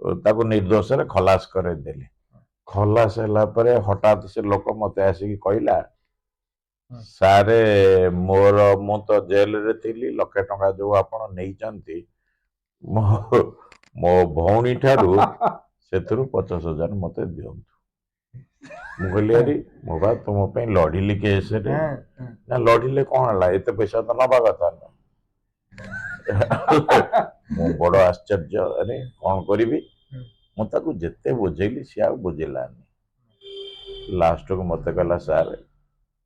ताको निर्दोष रे खलास करे देली। खलास होला परे हठात से लोक मते आसी कहला सारे मोर मु तो जेल रे थिली लक्षे टंका जो आपण नै चंती मो मो भौणी ठारू सेथुरु 50,000 मते दियंतु। मु कहली अरे मो बा तुम पे लढिली केस रे ना लढिले कोन हला एते पैसा तो नबा कथा ना। मु बड़ आश्चर्य अरे कौन करी मु ताकू जेते बुझेली सी आ बुझेलानी। लास्ट को मते कहला सार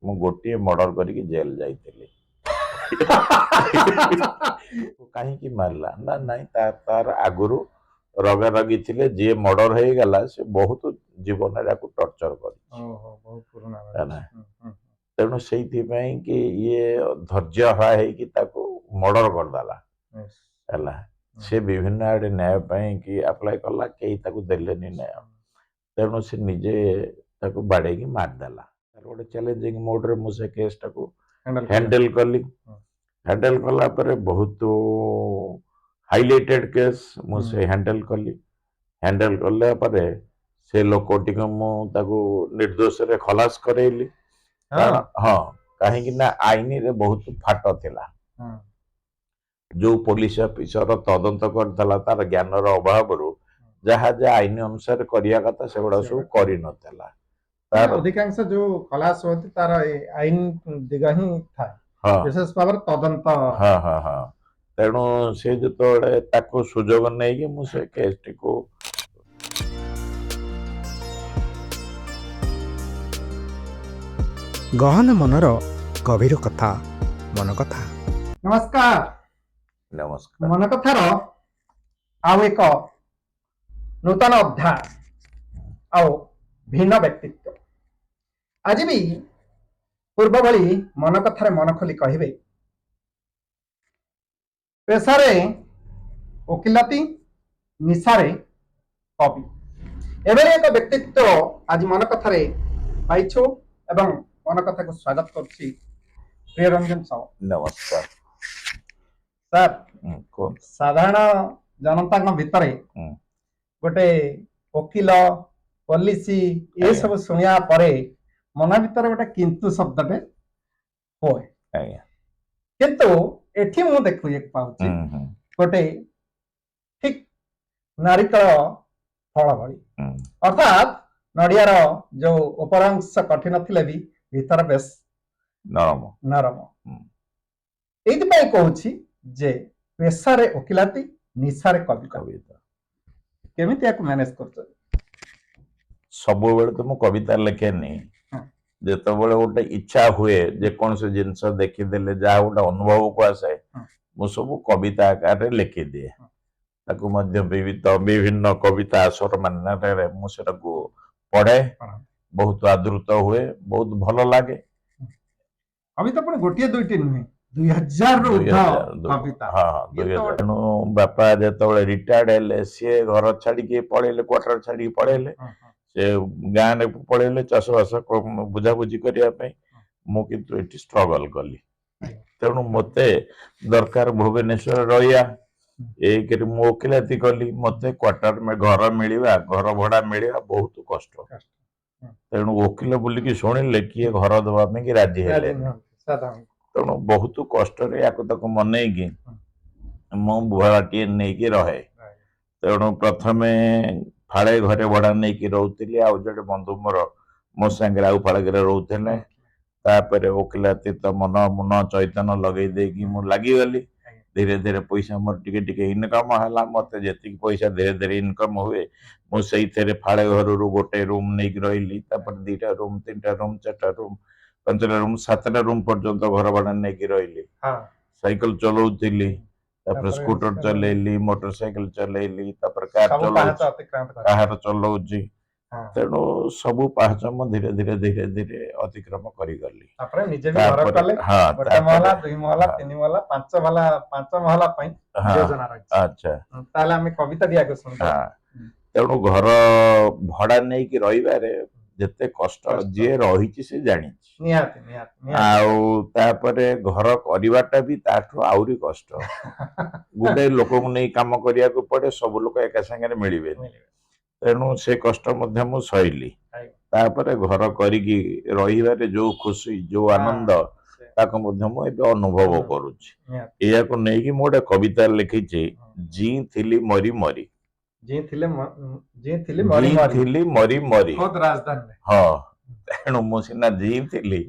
मु गोटे मर्डर करके जेल जाइली। कहीं की मारला ना नहीं तार आगुरु रगा रगी थिले जे मर्डर हो गला से बहुत जीवन रे टर्चर कर तेणु से कि ये धैर्य हरा कि मर्डर करदेला है से विभिन्न आड़े न्याय कि अप्लाई कला कहीं देलेनी न्याय तेणु से निजे बाड़े मारदेला गोटे चैलेंजिंग मोड रे मुझे केस टाको हैंडल कली। हैंडल कला पर बहुत हाइलाइटेड केस मुझे हैंडल कली। हैंडल कले पर से लोकटी को निर्दोष रे खलास करेली। हाँ कहीं ना आईन रे बहुत फाट थिला जो पुलिस ऑफिसर तदंत करथला तार ज्ञान अभाव जहाँ जहाँ आईन अनुसार करिया कथा से गुड़ा सब करि नथला। तार अधिकांश जो खलास होती तार आईन दिगा ही था विशेष भाव तदंत। हाँ हाँ हाँ तेणु से जो ताको सुजोग नहीं कि मु से केस टी को गहन मनर गभीर कथा मन कथा। नमस्कार नमस्कार मन कथार आउ एक नूतन अध्याय आउ भिन्न व्यक्तित्व आज भी पूर्व भली मन कथार मन खोली कहिबे पेशारे वकिलाती निशारे कवि एवं एक व्यक्तित्व आज मन कथारे पाइछु एवं मन कथा को स्वागत करछि प्रिय रंजन साहु। नमस्कार सर साधारण जनता भितर गोटे वकिल पॉलिसी ये सब सुनिया परे मन भितर गोटे किंतु शब्दटे होए किंतु एठी मु देखु एक पाउछि गोटे ठीक नारिकल फल भली अर्थात नड़ियार जो उपरांश कठिन थिले भी भीतर बेस नरम नरम एइति कहूछि जे पेशारे वकिलाती निशारे कविता केमिति याक मैनेज करछ सब बेले तो मु कविता लिखे नहीं जेते बेले गोटे इच्छा हुए जे कौन से जिनस देखी देले जा गोटे अनुभव को आसे मु सब कविता आकार रे लिखि दिए ताकू मध्य विभिन्न कविता स्वर मान मुझे पढ़े बहुत आदृत हुए बहुत भल लगे। कविता पण गोटिए दुईटी नुहे 2000 रो कविता हाँ 2000 बापा जेतबेले रिटायर्ड हेले सी घर छाड़ी पड़ेले क्वार्टर छाड़ी पड़ेले से गाँ रे पड़ेले चाष बास बुझाबुझी करने मु किंतु एटी स्ट्रगल कली तेणु मते दरकार भुवनेश्वर रहिया एक वकिलाती कली मते क्वार्टर में घर मिलवा घर भड़ा मिलवा बहुत कष्ट तेणु वकिल बोलिकी शुणिले किए घर दवा कि राजी हेले तेणु बहुत कष्ट मन मु भड़ाटी नहीं रहे तेणु प्रथम फाड़े घरे भड़ा नहीं रोली आउ जो बंधु मोर मो सांगे आउ फाड़े रोते तापर वकिलाती तो मन मुन चैतन्य लगे देकी मु लगिगली धीरे धीरे पैसा मोर टिके इनकम है मत जी पैसा धीरे धीरे इनकम हुए मुझे फाड़े घर गोटे रूम नहीं रही दुईटा रूम 3टा रूम 4टा रूम 5टा रूम 7टा रूम पर्यंत घर भड़ा नहीं रही साइकिल चलाऊली स्कूटर चलैली मोटरसाइकिल चलैली कार चलाऊची तेणु सबू पाहच धीरे धीरे धीरे धीरे अतिक्रम करी कविता तेणु घर भड़ा नहीं रही ଯେତେ କଷ୍ଟ କଷ୍ଟ। ଯିଏ ରହିଛି ସେ ଜାଣିଛି। ନିହାତି ନିହାତି ନିହାତି ଆଉ ତାପରେ ଘର କରିବାଟା ବି ତାଠୁ ଆହୁରି କଷ୍ଟ। ଗୋଟେ ଲୋକକୁ ନେଇ କାମ କରିବାକୁ ପଡେ, ସବୁ ଲୋକ ଏକା ସାଙ୍ଗରେ ମିଳିବେନି। ମିଳିବେ। ତେଣୁ ସେ କଷ୍ଟ ମଧ୍ୟ ମୁଁ ସହିଲି। ଆଜ୍ଞା। ତାପରେ ଘର କରିକି ରହିବାରେ ଯୋଉ ଖୁସି, ଯୋଉ ଆନନ୍ଦ, ସେ- ତାକୁ ମଧ୍ୟ ମୁଁ ଏବେ ଅନୁଭବ କରୁଛି। ନିହାତି। ଏହାକୁ ନେଇକି ମୁଁ ଗୋଟେ କବିତା ଲେଖିଛି, ଜି ଥିଲି ମରି ମରି। ଯିଏ ଥିଲେ ମରି ଜି ମରି ଥିଲି ମରି ମରି। ଖୋଦ୍ ରାଜଧାନୀରେ। ହଁ, ତେଣୁ ମୁଁ ସିନା ଜିଇଥିଲି,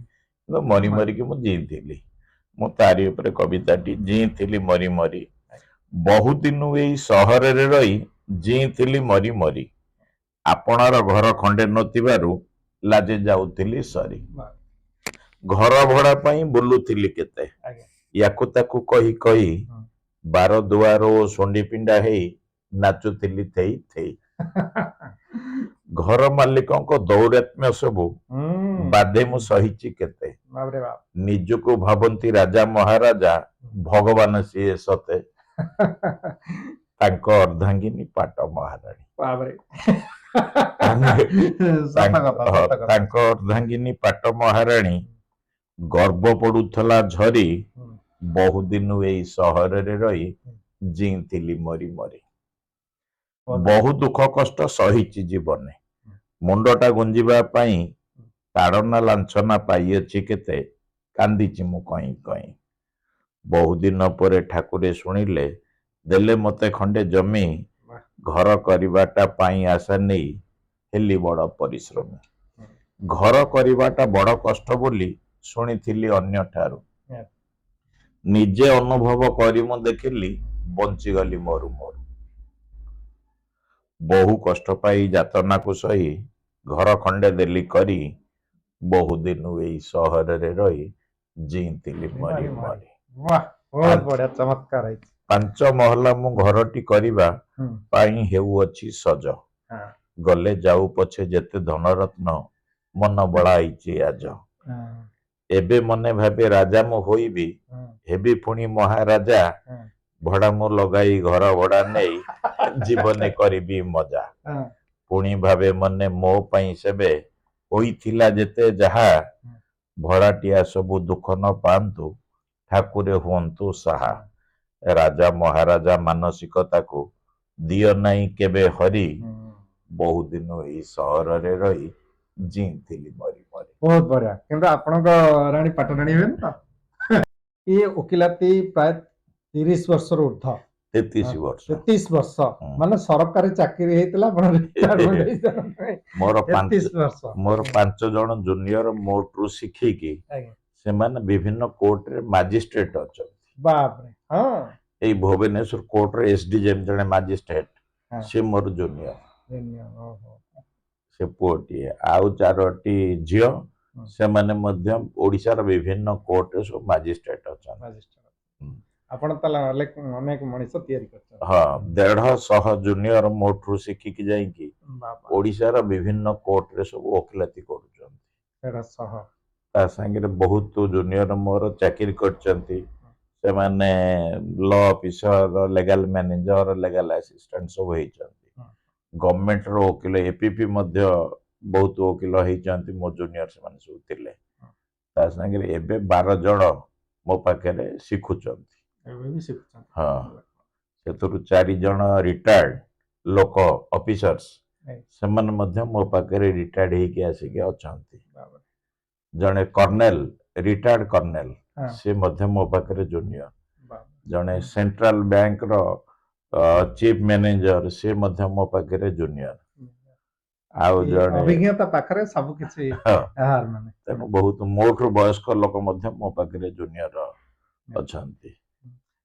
କିନ୍ତୁ ମରି ମରିକି ମୁଁ ଜିଇଥିଲି। ମୁଁ ତାରି ଉପରେ କବିତାଟି, ଜିଇଥିଲି ମରି ମରି। ବହୁଦିନୁ ଏଇ ସହରରେ ରହି ଜିଇଥିଲି ମରି ମରି। ଆପଣାର ଘର ଖଣ୍ଡେ ନଥିବାରୁ ଲାଜେ ଯାଉଥିଲି ସରି। ଘର ଭଡ଼ା ପାଇଁ ବୁଲୁଥିଲି କେତେ, ଆଜ୍ଞା। ୟାକୁ ତାକୁ କହି କହି ହୁଁ। ବାର ଦୁଆର ଓ ଶୁଣ୍ଡି ପିଣ୍ଡା ହେଇ ନାଚୁଥିଲି ଥେଇ ଥେଇ। ଘର ମାଲିକଙ୍କ ଦୌରାତ୍ମ୍ୟ ସବୁ ବାଧେ ମୁଁ ସହିଛି କେତେ। ବାପରେ ବାପ। ନିଜକୁ ଭାବନ୍ତି ରାଜା ମହାରାଜା, ଭଗବାନ ସିଏ ସତେ। ତାଙ୍କ ଅର୍ଦ୍ଧାଙ୍ଗିନୀ ପାଟ ମହାରାଣୀ। ବାପରେ। ତାଙ୍କ ଅର୍ଦ୍ଧାଙ୍ଗିନୀ ପାଟ ମହାରାଣୀ ଗର୍ବ ପଡୁଥିଲା ଝରି। ବହୁଦିନୁ ଏଇ ସହରରେ ରହି ଜିଇଥିଲି ମରି ମରି। ବହୁ ଦୁଃଖ କଷ୍ଟ ସହିଛି ଜୀବନେ, ମୁଣ୍ଡଟା ଗୁଞ୍ଜିବା ପାଇଁ ତାଡନା ଲାଞ୍ଛନା ପାଇଅଛି କେତେ। କାନ୍ଦିଛି ମୁଁ କଇଁ କଇଁ। ବହୁଦିନ ପରେ ଠାକୁରେ ଶୁଣିଲେ, ଦେଲେ ମତେ ଖଣ୍ଡେ ଜମି। ଘର କରିବାଟା ପାଇଁ ଆଶା ନେଇ ହେଲି ବଡ଼ ପରିଶ୍ରମୀ। ଘର କରିବାଟା ବଡ଼ କଷ୍ଟ ବୋଲି ଶୁଣିଥିଲି ଅନ୍ୟଠାରୁ। ନିଜେ ଅନୁଭବ କରି ମୁଁ ଦେଖିଲି, ବଞ୍ଚିଗଲି ମରୁ ମରୁ। ବହୁ କଷ୍ଟ ପାଇ ଯାତନାକୁ ସହି ଘର ଖଣ୍ଡେ ଦେଲି କରି। ବହୁଦିନୁ ଏଇ ସହରରେ ରହି ଜିଇଥିଲି ମରି ମରି। ବାହ, ବହୁତ ବଢିଆ, ଚମତ୍କାର ହେଇଛି। 5 ମହଲା ମୁଁ ଘରଟି କରିବା ପାଇଁ ହେଉଅଛି ସଜ। ଗଲେ ଯାଉ ପଛେ ଯେତେ ଧନରତ୍ନ, ମନ ବଳାଇଛି ଆଜ। ଏବେ ମନେ ଭାବେ ରାଜା ମୁଁ ହୋଇବି, ହେବି ପୁଣି ମହାରାଜା। ଭଡ଼ା ମୁଁ ଲଗାଇ ଘର ଭଡ଼ା ନେଇ ଜୀବନେ କରିବି ମଜା। ପୁଣି ଭାବେ ମନେ ମୋ ପାଇଁ ସେବେ ହୋଇଥିଲା ଯେତେ ଯାହା। ଭଡ଼ାଟିଆ ସବୁ ଦୁଃଖ ନ ପାଆନ୍ତୁ, ଠାକୁରେ ହୁଅନ୍ତୁ ସାହା। ରାଜା ମହାରାଜା ମାନସିକତାକୁ ଦିଅ ନାହିଁ କେବେ ହରି। ବହୁଦିନ ଏଇ ସହରରେ ରହି ଜିଇଥିଲି ମରି ମରି। ବହୁତ ବଢିଆ। କିନ୍ତୁ ଆପଣଙ୍କ ରାଣୀ ପାଟରାଣୀ ହେବେନି ତ? ଇଏ ଓକିଲାତି ପ୍ରାୟ 30 ବର୍ଷର ଉର୍ଦ୍ଧ୍ୱ। 33 ବର୍ଷ। 33 ବର୍ଷ ମାନେ ସରକାରୀ ଚାକିରି ହେଇଥିଲା, ଆପଣ ରିଟାୟାରମେଣ୍ଟ ହେଇସାରନ୍ତେ। ମୋର 33 ବର୍ଷ। 5 ଜଣ ଜୁନିୟର ମୋଠୁ ଶିଖିକି ଆଜ୍ଞା। ସେମାନେ ବିଭିନ୍ନ କୋର୍ଟରେ ମାଜିଷ୍ଟ୍ରେଟ ଅଛନ୍ତି। ବାପରେ। ହଁ। ଏଇ ଭୁବନେଶ୍ୱର କୋର୍ଟରେ ଏସଡିଜେଏମ ଜଣେ ମାଜିଷ୍ଟ୍ରେଟ, ହଁ। ସେ ମୋର ଜୁନିୟର। ଓହୋ। ସେ ପୁଅଟିଏ, ଆଉ 4ଟି ଝିଅ। ସେମାନେ ମଧ୍ୟ ଓଡ଼ିଶାର ବିଭିନ୍ନ କୋର୍ଟରେ ସବୁ ମାଜିଷ୍ଟ୍ରେଟ ଅଛନ୍ତି। ଆପଣ ତାହେଲେ ଅନେକ ମଣିଷ ତିଆରି କରିଛନ୍ତି। ହଁ, 150 ଜୁନିୟର ମୋଠୁ ଶିଖିକି ଯାଇକି ଓଡ଼ିଶାର ବିଭିନ୍ନ କୋର୍ଟରେ ସବୁ ଓକିଲାତି କରୁଛନ୍ତି। 150। ତା ସାଙ୍ଗରେ ବହୁତ ଜୁନିୟର ମୋର ଚାକିରି କରିଛନ୍ତି। ସେମାନେ law officer, legal manager, legal assistant ସବୁ ହେଇଛନ୍ତି। ଗଭର୍ଣ୍ଣମେଣ୍ଟର ଓକିଲ, ଏପିପି ମଧ୍ୟ ବହୁତ ଓକିଲ ହେଇଛନ୍ତି, ମୋ ଜୁନିୟର ସେମାନେ ସବୁ ଥିଲେ। ତା ସାଙ୍ଗରେ ଏବେ 12 ଜଣ ମୋ ପାଖରେ ଶିଖୁଛନ୍ତି। ହଁ, ସେଥିରୁ 4 ଜଣ ରିଟାୟାର୍ଡ ଲୋକ ଅଫିସର୍ସ, ସେମାନେ ମଧ୍ୟ ମୋ ପାଖରେ ରିଟାୟାର୍ଡ ହେଇକି ଆସିକି ଅଛନ୍ତି। ଜଣେ କର୍ଣ୍ଣେଲ, ରିଟାୟାର୍ଡ କର୍ଣ୍ଣେଲ, ସେ ମଧ୍ୟ ମୋ ପାଖରେ ଜୁନିୟର। ଜଣେ ସେଣ୍ଟ୍ରାଲ ବ୍ୟାଙ୍କର ଚିଫ ମ୍ୟାନେଜର, ସେ ମଧ୍ୟ ମୋ ପାଖରେ ଜୁନିୟର। ଆଉ ଜଣେ ଅଭିଜ୍ଞତା ପାଖରେ ସବୁ କିଛି। ତେଣୁ ବହୁତ ମୋଠୁ ବୟସ୍କ ଲୋକ ମଧ୍ୟ ମୋ ପାଖରେ ଜୁନିୟର ଅଛନ୍ତି।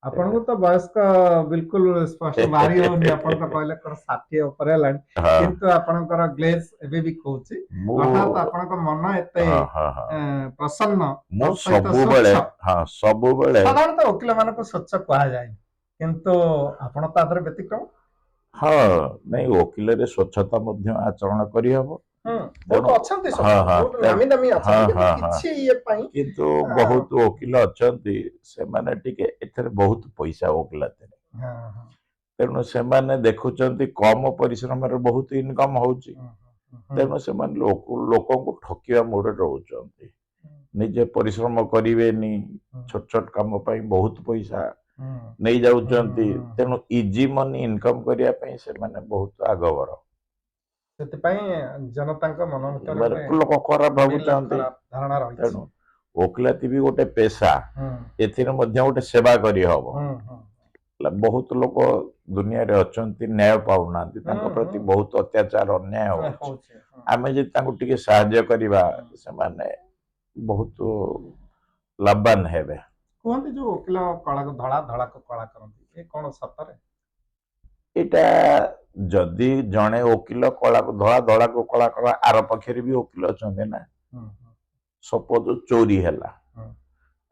ଆପଣଙ୍କୁ ତ ବୟସ୍କ ବିଲକୁଲ ସ୍ପଷ୍ଟ ବାହାରି ହଉନି, ଆପଣ ତ କହିଲେ 60 ଉପରେ ହେଲାଣି, କିନ୍ତୁ ଆପଣଙ୍କର ଗ୍ଲେଜ ଏବେ ବି କହୁଛି। ଅର୍ଥାତ୍ ଆପଣଙ୍କ ମନ ଏତେ ପ୍ରସନ୍ନ। ମୁଁ ସବୁବେଳେ ସାଧାରଣତଃ ଓକିଲ ମାନଙ୍କୁ ସ୍ୱଚ୍ଛ କୁହାଯାଏନି, କିନ୍ତୁ ଆପଣ ତା ଦେହରେ ବ୍ୟତିକ୍ରମ। ହଁ, ନାଇଁ, ଓକିଲରେ ସ୍ୱଚ୍ଛତା ମଧ୍ୟ ଆଚରଣ କରିହବ। ଅଛନ୍ତି ନାମୀ ଦାମୀ ଅଛନ୍ତି, କିଛି ଇଏ ପାଇଁ। କିନ୍ତୁ ବହୁତ ଓକିଲ ଅଛନ୍ତି, ସେମାନେ ଟିକେ ଏଥିରେ ବହୁତ ପଇସା ଓକିଲାତିରେ। ତେଣୁ ସେମାନେ ଦେଖୁଛନ୍ତି କମ ପରିଶ୍ରମରେ ବହୁତ ଇନକମ ହଉଛି, ତେଣୁ ସେମାନେ ଲୋକଙ୍କୁ ଠକିବା ମୋଡ଼ରେ ରହୁଛନ୍ତି। ନିଜେ ପରିଶ୍ରମ କରିବେନି, ଛୋଟ ଛୋଟ କାମ ପାଇଁ ବହୁତ ପଇସା ନେଇ ଯାଉଛନ୍ତି। ତେଣୁ ଇଜି ମନି ଇନକମ୍ କରିବା ପାଇଁ ସେମାନେ ବହୁତ ଆଗବର। ସେଥିପାଇଁ ଜନତାଙ୍କ ମନ ଭିତରେ ଲୋକ ଖରାପ ଭାବୁଛନ୍ତି। ଖରାପ ଧାରଣା ରହିଛି। ତେଣୁ ଓକିଲାତି ବି ଗୋଟେ ପେଶା, ଏଥିରେ ମଧ୍ୟ ଗୋଟେ ସେବା କରିହବ। ବହୁତ ଲୋକ ଦୁନିଆରେ ଅଛନ୍ତି ନ୍ୟାୟ ପାଉନାହାନ୍ତି, ତାଙ୍କ ପ୍ରତି ବହୁତ ଅତ୍ୟାଚାର ଅନ୍ୟାୟ ହଉଛି। ଆମେ ଯଦି ତାଙ୍କୁ ଟିକେ ସାହାଯ୍ୟ କରିବା ସେମାନେ ବହୁତ ଲାଭବାନ ହେବେ। କୁହନ୍ତି ଯୋଉ ଓକିଲ କଳାକୁ ଧଳା, ଧଳାକୁ କଳା କରନ୍ତି, ଏ କଣ ସତରେ? ଏଇଟା ଯଦି ଜଣେ ଓକିଲ କଳାକୁ ଧଳା, ଧଳାକୁ କଳା କଲା, ଆର ପକ୍ଷରେ ବି ଓକିଲ ଅଛନ୍ତି ନା। ସପୋଜ ଚୋରି ହେଲା,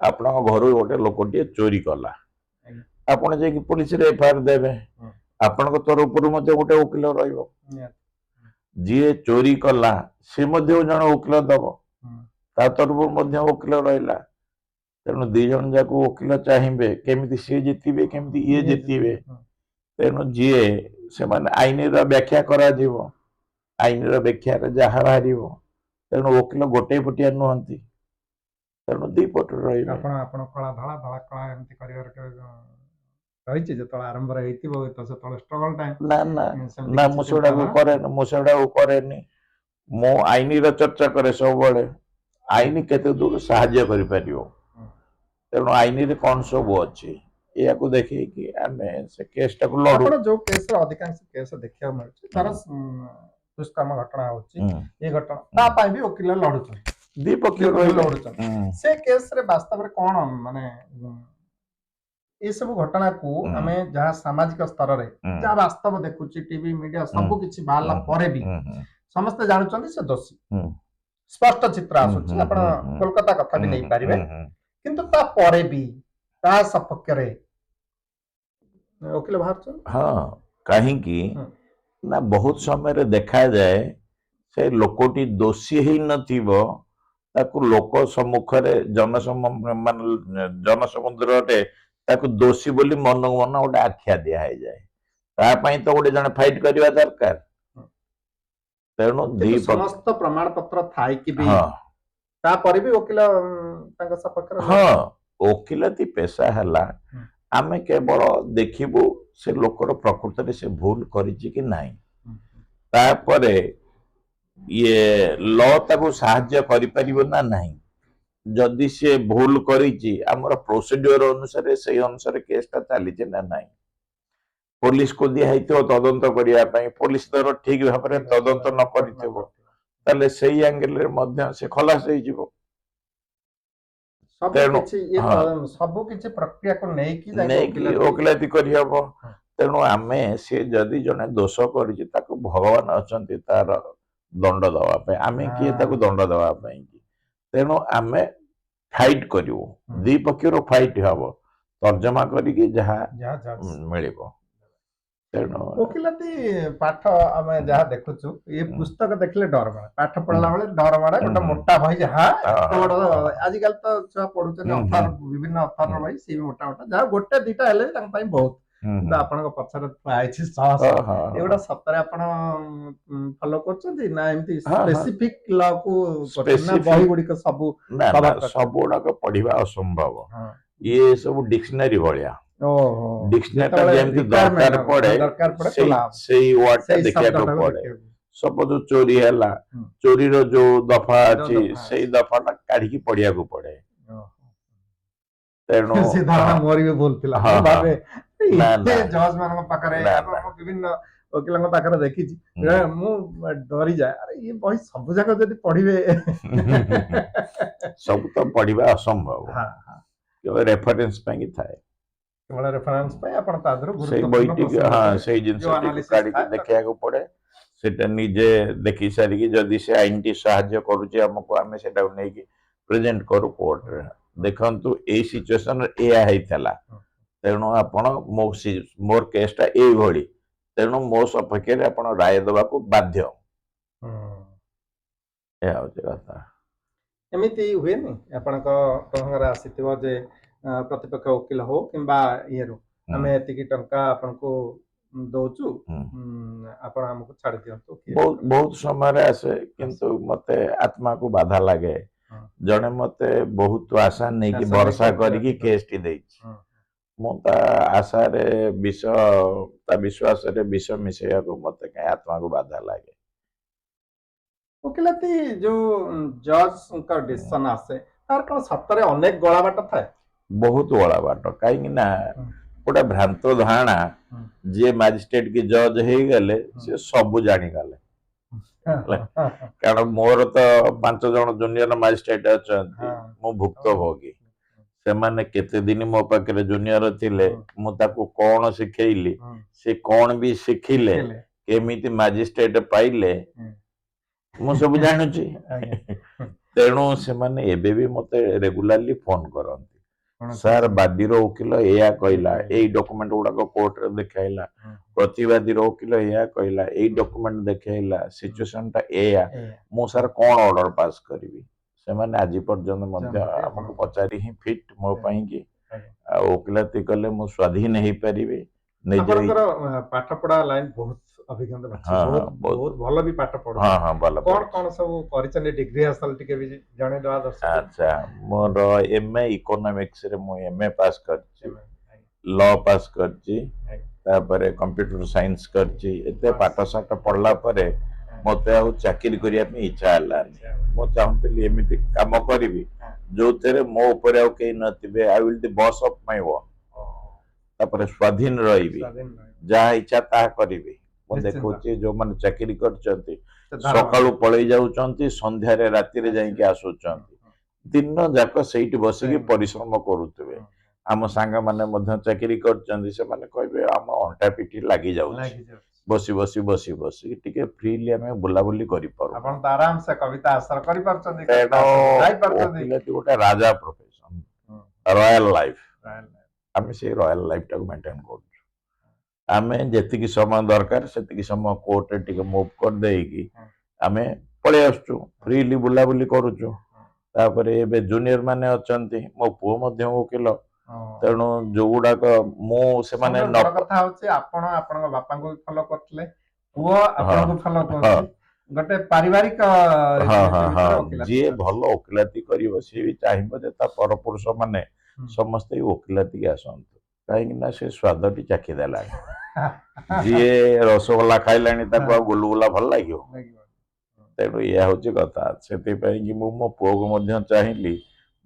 ଆପଣଙ୍କ ଘରୁ ଗୋଟେ ଲୋକଟିଏ ଚୋରି କଲା, ଆପଣ ଯାଇକି ପୋଲିସରେ ଏଫଆଇଆର ଦେବେ। ଆପଣଙ୍କ ତରଫରୁ ମଧ୍ୟ ଗୋଟେ ଓକିଲ ରହିବ। ଯିଏ ଚୋରି କଲା ସେ ମଧ୍ୟ ଜଣେ ଓକିଲ ଦବ, ତା ତରଫରୁ ମଧ୍ୟ ଓକିଲ ରହିଲା। ତେଣୁ ଦି ଜଣ ଯାକ ଓକିଲ ଚାହିଁବେ କେମିତି ସିଏ ଜିତିବେ, କେମିତି ଇଏ ଜିତିବେ। ତେଣୁ ସେମାନେ ଆଇନର ବ୍ୟାଖ୍ୟା କରାଯିବ, ଆଇନର ବ୍ୟାଖ୍ୟାରେ ଯାହା ବାହାରିବ। ତେଣୁ ଓକିଲ ଗୋଟେ ପଟିଆ ନୁହନ୍ତି, ତେଣୁ ଦି ପଟରେ ରହିବେ। ଆପଣ କଳା ଧଳା, ଧଳା କଳା ଏମିତି କରିବାର ରହିଛି ଯେତେବେଳେ ଆରମ୍ଭରେ ହେଇଥିବ ସେତେବେଳେ ଷ୍ଟ୍ରଗଲ ଟାଇମ୍? ନା, ମୁଁ ସେଗୁଡାକୁ କରେନି। ମୁଁ ଆଇନର ଚର୍ଚ୍ଚା କରେ ସବୁବେଳେ। ଆଇନ କେତେ ଦୂର ସାହାଯ୍ୟ କରିପାରିବ, ତେଣୁ ଆଇନରେ କଣ ସବୁ ଅଛି ଏହାକୁ ଦେଖେଇକି ଆମେ ସେ କେସଟାକୁ ଲଢୁ। ଆପଣ ଯୋଉ କେସରେ ଅଧିକାଂଶ କେସ ଦେଖିବାକୁ ମିଳୁଛି, ତାର ଦୁଷ୍କର୍ମ ଘଟଣା ହଉଛି, ଏ ଘଟଣା ତା ପାଇଁ ବି ଓକିଲ ଲଢୁଛନ୍ତି, ଦି ପକ୍ଷ ଲଢୁଛନ୍ତି। ସେ କେସରେ ବାସ୍ତବରେ କଣ ମାନେ ଏସବୁ ଘଟଣାକୁ ଆମେ ଯାହା ସାମାଜିକ ସ୍ତରରେ ଯାହା ବାସ୍ତବ ଦେଖୁଛି, ଟିଭି ମିଡିଆ ସବୁ କିଛି ବାହାରିଲା ପରେ ବି ସମସ୍ତେ ଜାଣୁଛନ୍ତି ସେ ଦୋଷୀ, ସ୍ପଷ୍ଟ ଚିତ୍ର ଆସୁଛି। ଆପଣ କୋଲକାତା କଥା ବି ନେଇପାରିବେ, କିନ୍ତୁ ତାପରେ ବି ତା ସପକ୍ଷରେ ଓକିଲ ବାହାରୁଛନ୍ତି। ହଁ, କାହିଁକି ନା ବହୁତ ସମୟରେ ଦେଖାଯାଏ ସେ ଲୋକଟି ଦୋଷୀ ହେଇନଥିବ, ତାକୁ ଲୋକ ସମ୍ମୁଖରେ ଜନସମୁଦ୍ରରେ ତାକୁ ଦୋଷୀ ବୋଲି ମନକୁ ମନ ଗୋଟେ ଆଖ୍ୟା ଦିଆ ହେଇଯାଏ। ତା ପାଇଁ ତ ଗୋଟେ ଜଣେ ଫାଇଟ କରିବା ଦରକାର। ତେଣୁ ସମସ୍ତ ପ୍ରମାଣ ପତ୍ର ଥାଇକି ବି ତାପରେ ବି ଓକିଲ ତାଙ୍କ ସପକ୍ଷରେ। ହଁ, ଓକିଲାତି ପେଶା ହେଲା, ଆମେ କେବଳ ଦେଖିବୁ ସେ ଲୋକର ପ୍ରକୃତରେ ସେ ଭୁଲ କରିଛି କି ନାହିଁ। ତାପରେ ଲ ତାକୁ ସାହାଯ୍ୟ କରିପାରିବ ନା ନାହିଁ। ଯଦି ସେ ଭୁଲ କରିଛି, ଆମର ପ୍ରୋସିଡିଓର ଅନୁସାରେ ସେଇ ଅନୁସାରେ କେସଟା ଚାଲିଛି ନା ନାହିଁ। ପୋଲିସକୁ ଦିଆ ହେଇଥିବ ତଦନ୍ତ କରିବା ପାଇଁ, ପୋଲିସ ଧର ଠିକ ଭାବରେ ତଦନ୍ତ ନ କରିଥିବ, ତାହେଲେ ସେଇ ଆଙ୍ଗେଲରେ ମଧ୍ୟ ସେ ଖଲାସ ହେଇଯିବ। ସବୁ କିଛି ପ୍ରକ୍ରିୟାକୁ ନେଇକି ଓକିଲାତି କରିହବ। ତେଣୁ ଆମେ ସେ ଯଦି ଜଣେ ଦୋଷ କରିଛି, ତାକୁ ଭଗବାନ ଅଛନ୍ତି ତାର ଦଣ୍ଡ ଦେବା ପାଇଁ, ଆମେ କିଏ ତାକୁ ଦଣ୍ଡ ଦେବା ପାଇଁ? ତେଣୁ ଆମେ ଫାଇଟ୍ କରିବୁ, ଦି ପକ୍ଷରୁ ଫାଇଟ୍ ହବ, ତର୍ଜମା କରିକି ଯାହା ମିଳିବ। ତେଣୁ ଓକିଲାତି ପାଠ ଆମେ ଯାହା ଦେଖୁଛୁ, ଏ ପୁସ୍ତକ ଦେଖିଲେ ଡର ମାଡେ, ପାଠ ପଢିଲା ବେଳେ ଡର ମାଡେ। ଗୋଟେ ମୋଟା ବହି ଯାହା ଆଜିକାଲି ତ ଛୁଆ ପଢୁଛନ୍ତି ବିଭିନ୍ନ ଅଥରର ବହି, ସିଏ ବି ମୋଟା ମୋଟା, ଯାହା ଗୋଟେ ଦିଟା ହେଲେ ତାଙ୍କ ପାଇଁ ବହୁତ। କିନ୍ତୁ ଆପଣଙ୍କ ପଛରେ ଥୁଆ ହେଇଛି ଶହ ଶହ, ଏଗୁଡା ସତରେ ଆପଣ ଫଲୋ କରୁଛନ୍ତି ନା ଏମିତି ସ୍ପେସିଫିକ ଲ କୁ ବହି ଗୁଡିକ ସବୁ? ସବୁ ଗୁଡାକ ପଢିବା ଅସମ୍ଭବ, ଇଏ ସବୁ ଡିକ୍ସନାରୀ ଭଳିଆ। ଡିକ୍ସନାରୀଟା ଯେମିତି ଦରକାର ପଡେ ସେଇ ୱାର୍ଡଟା ଦେଖିବାକୁ ପଡେ। ସପୋଜ ଚୋରି ହେଲା, ଚୋରିର ଯୋଉ ଦଫା ଅଛି ସେଇ ଦଫାଟା କାଢିକି ପଢିବାକୁ ପଡେ। ତେଣୁ ମୋର ବି ଭୁଲ ଥିଲା। ଜଜ୍ ମାନଙ୍କ ପାଖରେ, ବିଭିନ୍ନ ଓକିଲଙ୍କ ପାଖରେ ଦେଖିଛି, ମୁଁ ଡରିଯାଏ, ଆରେ ଇଏ ବହି ସବୁ ଯାକ ଯଦି ପଢିବେ। ସବୁ ତ ପଢିବା ଅସମ୍ଭବ, ରେଫରେନ୍ସ ପାଇଁ ଥାଏ। କେବଳ ରେଫରେନ୍ସ ପାଇଁ ଆପଣ ତା ଦେହରୁ ସେଇ ବହିଟିକୁ ସେଇ ଜିନିଷଟିକୁ କାଢିକି ଦେଖିବାକୁ ପଡେ। ସେଟା ନିଜେ ଦେଖି ସାରିକି ଯଦି ସେ ଆଇନଟି ସାହାଯ୍ୟ କରୁଛି ଆମକୁ, ଆମେ ସେଟାକୁ ନେଇକି ପ୍ରେଜେଣ୍ଟ କରୁ କୋର୍ଟରେ। ଦେଖନ୍ତୁ ଏଇ ସିଚୁଏସନରେ ଏଇଆ ହେଇଥିଲା, ତେଣୁ ଆପଣ ମୋର କେସଟା ଏଇଭଳି, ତେଣୁ ମୋ ସପକ୍ଷରେ ଆପଣ ରାୟ ଦେବାକୁ ବାଧ୍ୟ। ଏହା ହଉଛି କଥା। ଏମିତି ହୁଏନି ଆପଣଙ୍କ ଘରେ ଆସିଥିବ ଯେ ପ୍ରତିପକ୍ଷ ଓକିଲ ହଉ କିମ୍ବା ଇଏରୁ ଆମେ ଏତିକି ଟଙ୍କା ଆପଣଙ୍କୁ ଦଉଛୁ ହୁଁ। ଆପଣ ଆମକୁ ଛାଡି ଦିଅନ୍ତୁ କିଏ ବହୁତ କଲେ। ବହୁତ ସମୟରେ ଆସେ କିନ୍ତୁ ମତେ ଆତ୍ମାକୁ ବାଧା ଲାଗେ। ହଁ। ଜଣେ ମତେ ବହୁତ ଆଶା ନେଇକି ଆଶା ଭରସା ନେଇକି କରିକି ଓକିଲାତି କେସଟି ଦେଇଛି। ହଁ। ମୁଁ ତା ଆଶାରେ ତା ବିଶ୍ୱାସରେ ବିଷ ମିଶେଇବାକୁ ମତେ କାହିଁ ଆତ୍ମାକୁ ବାଧା ଲାଗେ। ଓକିଲାତି ଯୋଉ ଜଜଙ୍କ ଡିସିସନ ଆସେ ତାର କଣ ସତରେ ଅନେକ ଗଳା ବାଟ ଥାଏ? ବହୁତ ବଡ ବାଟ, କାହିଁକି ନା ହୁଁ। ଗୋଟେ ଭ୍ରାନ୍ତ ଧାରଣା ହୁଁ। ଯିଏ ମାଜିଷ୍ଟ୍ରେଟ କି ଜଜ ହେଇଗଲେ ସେ ସବୁ ଜାଣିଗଲେ। ହେଲା। କାରଣ ମୋର ତ 5 ଜଣ ଜୁନିୟର ମାଜିଷ୍ଟ୍ରେଟ ଅଛନ୍ତି, ହଁ। ମୁଁ ଭୁକ୍ତଭୋଗୀ। ସେମାନେ କେତେ ଦିନ ମୋ ପାଖରେ ଜୁନିୟର ଥିଲେ, ମୁଁ ତାକୁ କଣ ଶିଖେଇଲି, ସେ କଣ ବି ଶିଖିଲେ, କେମିତି ମାଜିଷ୍ଟ୍ରେଟ ପାଇଲେ, ମୁଁ ସବୁ ଜାଣୁଛି। ତେଣୁ ସେମାନେ ଏବେ ବି ମତେ ରେଗୁଲାରଲି ଫୋନ କରନ୍ତି, ସାର୍ ବାଦୀର ଓକିଲ ଏଇଆ କହିଲା, ଏଇ ଡକୁମେଣ୍ଟ ଗୁଡାକ କୋର୍ଟରେ ଦେଖାଇଲା, ପ୍ରତିବାଦୀର ଓକିଲ ଏଇଆ କହିଲା, ଏଇ ଡକୁମେଣ୍ଟ ଦେଖାଇଲା, ସିଚୁଏସନ ଟା ଏଇଆ, ମୁଁ ସାର୍ କଣ ଅର୍ଡର ପାସ୍ କରିବି। ସେମାନେ ଆଜି ପର୍ଯ୍ୟନ୍ତ ମଧ୍ୟ ଆମକୁ ପଚାରି ହିଁ ଫିଟ୍ ମୋ ପାଇଁ କି ଆଉ ଓକିଲାତି କଲେ ମୁଁ ସ୍ୱାଧୀନ ହେଇପାରିବି। ଆପଣଙ୍କର ପାଠ ପଢା ଲାଇନ ବହୁତ ଅଭିଜ୍ଞତା ଅଛି, ହଁ ବହୁତ ବହୁତ ବହୁତ ଭଲ ବି ପାଠ ହଁ ପଢୁଛନ୍ତି। ହଁ ଭଲ କଣ ପଢୁଛି। କଣ ସବୁ କରିଛନ୍ତି ଡିଗ୍ରୀ ହାସଲ ଟିକେ ବି ଜଣେଇଦବା ଦର୍ଶକ। ଆଚ୍ଛା, ମୋର MA ଇକୋନୋମିକ୍ସରେ ମୁଁ MA ପାସ୍ କରିଛି, ଲ ପାସ୍ କରିଛି, ତାପରେ କମ୍ପ୍ୟୁଟର ସାଇନ୍ସ କରିଛି। ଏତେ ପାଠ ସାଠ ପଢିଲା ପରେ ମତେ ଆଉ ଚାକିରି କରିବା ପାଇଁ ଇଚ୍ଛା ହେଲାନି। ମୁଁ ଚାହୁଁଥିଲି ଏମିତି କାମ କରିବି ଯୋଉଥିରେ ମୋ ଉପରେ ଆଉ କେହି ନଥିବେ, I will the boss of my own. ତାପରେ ସ୍ୱାଧୀନ ରହିବି, ଯାହା ଇଚ୍ଛା ତାହା କରିବି। ମୁଁ ଦେଖୁଛି ଯୋଉମାନେ ଚାକିରି କରିଛନ୍ତି ସକାଳୁ ପଳେଇ ଯାଉଛନ୍ତି, ସନ୍ଧ୍ୟାରେ ରାତିରେ ଯାଇକି ଆସୁଛନ୍ତି, ଦିନ ଯାକ ସେଇଠି ବସିକି ପରିଶ୍ରମ କରୁଥିବେ। ଆମ ସାଙ୍ଗମାନେ ମଧ୍ୟ ଚାକିରି କରିଛନ୍ତି, ସେମାନେ କହିବେ ଆମ ଅଣ୍ଟା ପିଠି ଲାଗି ଯାଉଛି, ବସି ବସି ବସି ବସି ଟିକେ ଫ୍ରିଲି ଆମେ ବୁଲାବୁଲି କରିପାରୁ। ଆପଣ ତ ଆରାମସେ କବିତା ହାସଲ କରିପାରୁଛନ୍ତି, ତେଣୁ ଯାଇପାରୁଛନ୍ତି। ଓକିଲାତି ଗୋଟେ ରାଜା ପ୍ରଫେସନ, ରୟାଲ ଲାଇଫ। ଆମେ ସେଇ ରୟାଲ ଲାଇଫ ଟାକୁ ମେଣ୍ଟେନ କରୁଛୁ। ଆମେ ଯେତିକି ସମୟ ଦରକାର ସେତିକି ସମୟ କୋର୍ଟରେ ଟିକେ ମୁଭ୍ କରିଦେଇକି ଆମେ ପଳେଇ ଆସୁଛୁ, ଫ୍ରିଲି ବୁଲାବୁଲି କରୁଛୁ। ତାପରେ ଏବେ ଜୁନିୟର ମାନେ ଅଛନ୍ତି, ମୋ ପୁଅ ମଧ୍ୟ ଓକିଲ। ତେଣୁ ଯୋଉଗୁଡାକ ମୁଁ ସେମାନେ ବଡ କଥା ହଉଛି ଆପଣ ଆପଣଙ୍କ ବାପାଙ୍କୁ ଫଲୋ କରୁଥିଲେ, ପୁଅ ଆପଣଙ୍କୁ ଫଲୋ କରୁଛି, ଗୋଟେ ପାରିବାରିକ ରୀତିନୀତି ଭିତରେ ଓକିଲାତି ଯିଏ ଚାଲିଛି। ଭଲ ଓକିଲାତି କରିବ ସିଏ ବି ଚାହିଁବ ଯେ ତା ପରପୁରୁଷ ମାନେ ସମସ୍ତେ ଓକିଲାତିକି ଆସନ୍ତୁ, କାହିଁକି ନା ସେ ସ୍ୱାଦଟି ଚାଖି ଦେଲାଣି। ଯିଏ ରସଗୋଲା ଖାଇଲାଣି ତାକୁ ଆଉ ଗୁଲୁଗୁଲା ଭଲ ଲାଗିବ? ତେଣୁ ଏଇଆ ହଉଛି କଥା। ସେଥିପାଇଁ କି ମୁଁ ମୋ ପୁଅକୁ ମଧ୍ୟ ଚାହିଁଲି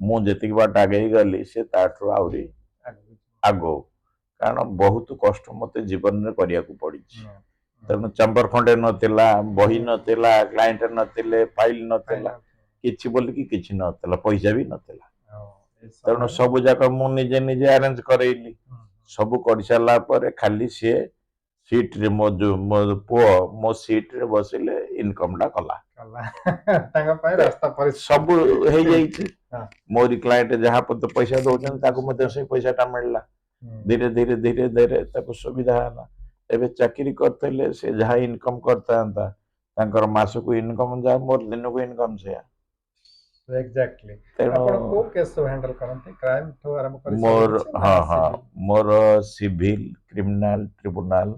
ମୁଁ ଯେତିକି ବାଟ ଆଗେଇ ଗଲି ସେ ତାଠୁ ଆହୁରି ଆଗଉ, କାରଣ ବହୁତ କଷ୍ଟ ମତେ ଜୀବନରେ କରିବାକୁ ପଡିଛି। ତେଣୁ ଚାମ୍ବର ଖଣ୍ଡେ ନଥିଲା, ବହି ନଥିଲା, କ୍ଲାଏଣ୍ଟ ନଥିଲେ, ଫାଇଲ ନଥିଲା, କିଛି ବୋଲିକି କିଛି ନଥିଲା, ପଇସା ବି ନଥିଲା। ତେଣୁ ସବୁ ଯାକ ମୁଁ ନିଜେ ନିଜେ ଆରେଞ୍ଜ କରେଇଲି। ସବୁ କରିସାରିଲା ପରେ ଖାଲି ସିଏ ସିଟରେ ମୋ ପୁଅ ମୋ ସିଟରେ ବସିଲେ ଇନକମ ଟା କଲା, ତାଙ୍କ ପାଇଁ ରାସ୍ତା ସବୁ ହେଇଯାଇଛି। ମୋରି କ୍ଲାଏଣ୍ଟ ଯାହା ପଇସା ଦଉଛନ୍ତି ତାକୁ ମଧ୍ୟ ସେଇ ପଇସାଟା ମିଳିଲା। ଧୀରେ ଧୀରେ ଧୀରେ ଧୀରେ ତାକୁ ସୁବିଧା ହେଲା। ଏବେ ଚାକିରି କରିଥିଲେ ସେ ଯାହା ଇନକମ କରିଥାନ୍ତା, ତାଙ୍କର ମାସକୁ ଇନକମ ଯାହା, ମୋର ଦିନକୁ ଇନକମ ସେୟା। ଏକ୍ସାକ୍ଟଲି। ତେଣୁ ଆପଣ କୋଉ କେସ୍ ସବୁ ହ୍ୟାଣ୍ଡଲ କରନ୍ତି, କ୍ରାଇମ ଠୁ ଆରମ୍ଭ କରି ସବୁ ମୋର କିଛି ନା ସିଭିଲ? ମୋର civil, criminal, tribunal,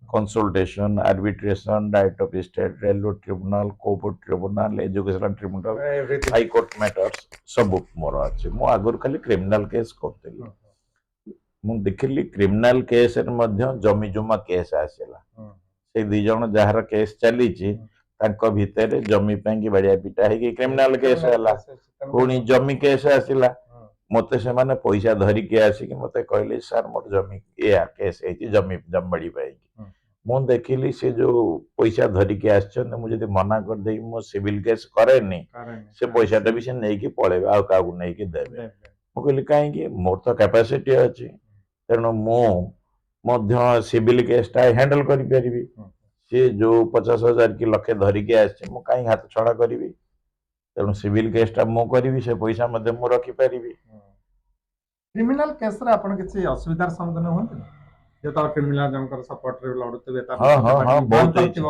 consultation, arbitration, right of state, railway tribunal, co-board tribunal, educational tribunal, Everything. high court matters ସବୁ ମୋର ଅଛି। ମୁଁ ଆଗରୁ ଖାଲି କ୍ରିମିନାଲ କେସ୍ କରୁଥିଲି। ମୁଁ ଦେଖିଲି କ୍ରିମିନାଲ କେସରେ ମଧ୍ୟ ଜମି ଜମା କେସ୍ ଆସିଲା। ସେ 2 ଜଣ ଯାହାର କେସ୍ ଚାଲିଛି ତାଙ୍କ ଭିତରେ ଜମି ପାଇଁକି ବାଡିଆ ପିଟା ହେଇକି କ୍ରିମିନାଲ କେସ୍ ହେଲା। ପୁଣି ଜମି କେସ୍ ଆସିଲା, ମତେ ସେମାନେ ପଇସା ଧରିକି ଆସିକି ମତେ କହିଲେ ସାର୍ ମୋର ଜମି ଏଇଆ କେସ୍ ହେଇଛି ଜମିବାଡି ପାଇଁକି। ମୁଁ ଦେଖିଲି ସେ ଯୋଉ ପଇସା ଧରିକି ଆସିଛନ୍ତି, ମୁଁ ଯଦି ମନା କରିଦେଇକି ମୁଁ ସିଭିଲ କେସ୍ କରେନି, ସେ ପଇସାଟା ବି ସେ ନେଇକି ପଳେଇବେ, ଆଉ କାହାକୁ ନେଇକି ଦେବେ। ମୁଁ କହିଲି କାହିଁକି, ମୋର ତ କାପାସିଟି ଅଛି, ତେଣୁ ମୁଁ ମଧ୍ୟ ସିଭିଲ କେସ୍ଟା ହ୍ୟାଣ୍ଡେଲ କରିପାରିବି। ସିଏ ଯୋଉ 50,000 କି ଲକ୍ଷେ ଧରିକି ଆସିଛି, ମୁଁ କାହିଁକି ହାତ ଛଡା କରିବି। ତେଣୁ ସିଭିଲ କେସ୍ଟା ମୁଁ କରିବି, ସେ ପଇସା ମଧ୍ୟ ମୁଁ ରଖିପାରିବି। କ୍ରିମିନାଲ କେସରେ ଆପଣ କିଛି ଅସୁବିଧାର ସମ୍ମୁଖୀନ ହୁଅନ୍ତିନି? ଯେତେବେଳେ କ୍ରିମିନାଲ ଜଣଙ୍କର ସପୋର୍ଟରେ ଲଢୁଥିବେ, ତା ବହୁତ ହେଇଛି,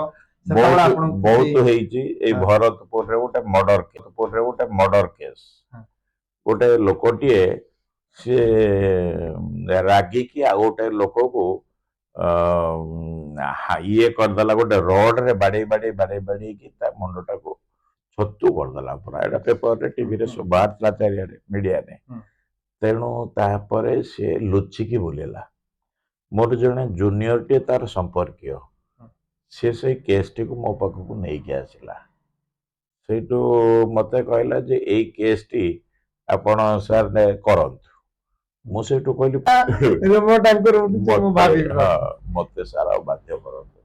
ବହୁତ ହେଇଛି। ଏଇ ଭରତପୁରରେ ଗୋଟେ ମର୍ଡର କେସ୍, ଗୋଟେ ଲୋକଟିଏ ସିଏ ରାଗିକି ଆଉ ଗୋଟେ ଲୋକକୁ ଇଏ କରିଦେଲା ଗୋଟେ ରଡରେ ବାଡେଇ ବାଡେଇ ବାଡେଇ ବାଡେଇକି ତା ମୁଣ୍ଡଟାକୁ ଛତୁ କରିଦେଲା ପୁରା। ଏଇଟା ପେପରରେ ଟିଭିରେ ସବୁ ବାହାରିଥିଲା ଚାରିଆଡେ ମିଡିଆରେ। ହୁଁ। ତେଣୁ ତାପରେ ସେ ଲୁଚିକି ବୁଲିଲା। ମୋର ଜଣେ ଜୁନିୟରଟିଏ ତାର ସମ୍ପର୍କୀୟ, ସେ ସେଇ କେସ୍ଟିକୁ ମୋ ପାଖକୁ ନେଇକି ଆସିଲା। ସେଇଠୁ ମତେ କହିଲା ଯେ ଏଇ କେସ୍ଟି ଆପଣ ସାର୍ କରନ୍ତୁ। ମୁଁ ସେଇଠୁ କହିଲି ମୋ ଟାଙ୍କର ଉଠୁଛି ମୁଁ ଭାବିବି ହଁ ମତେ ସାର୍ ଆଉ ବାଧ୍ୟ କରନ୍ତୁ।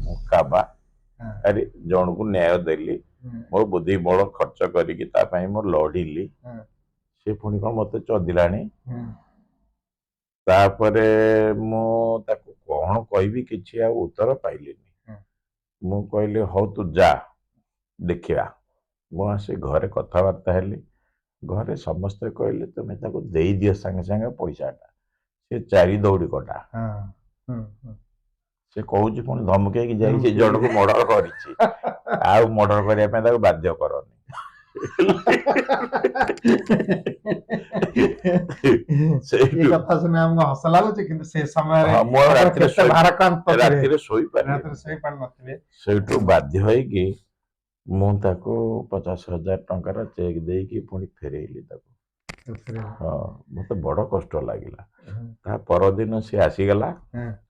ମୁଁ କାବା ଆରେ ଜଣକୁ ନ୍ୟାୟ ଦେଲି, ମୋ ବୁଦ୍ଧି ବଳ ଖର୍ଚ୍ଚ କରିକି ତା ପାଇଁ ମୁଁ ଲଢିଲି, ସେ ପୁଣି କଣ ମତେ ଚଦିଲାଣି। ତାପରେ ମୁଁ ତାକୁ କଣ କହିବି କିଛି ଆଉ ଉତ୍ତର ପାଇଲିନି। ମୁଁ କହିଲି ହଉ ତୁ ଯା ଦେଖିବା। ମୁଁ ଆସି ଘରେ କଥାବାର୍ତ୍ତା ହେଲି। ଘରେ ସମସ୍ତେ କହିଲେ ତମେ ତାକୁ ଦେଇଦିଅ ସାଙ୍ଗେ ସାଙ୍ଗେ ପଇସାଟା, ସେ ଚାରି ଦୌଡ଼ି କଟା। ସେ କହୁଛି ପୁଣି ଧମକେଇକି ଯାଇଛି ଜଣକୁ ମର୍ଡର କରିଛି, ଆଉ ମର୍ଡର କରିବା ପାଇଁ ତାକୁ ବାଧ୍ୟ କରନି। ଏ କଥା ଶୁଣି ଆମକୁ ହସ ଲାଗୁଛି, କିନ୍ତୁ ସେ ସମୟରେ ହଁ, ମୁଁ ଆଉ ଆପଣ ରାତିରେ କେତେ ଭାରାକ୍ରାନ୍ତ ଥିବେ। ରାତିରେ ଶୋଇପାରିଲି। ରାତିରେ ଶୋଇପାରୁନଥିବେ। ସେଇଠୁ ବାଧ୍ୟ ହେଇକି ମୁଁ ତାକୁ 50,000 ଟଙ୍କାର ଚେକ୍ ଦେଇକି ପୁଣି ଫେରେଇଲି ତାକୁ। ହଁ, ମତେ ବଡ କଷ୍ଟ ଲାଗିଲା। ତା ପରଦିନ ସେ ଆସିଗଲା।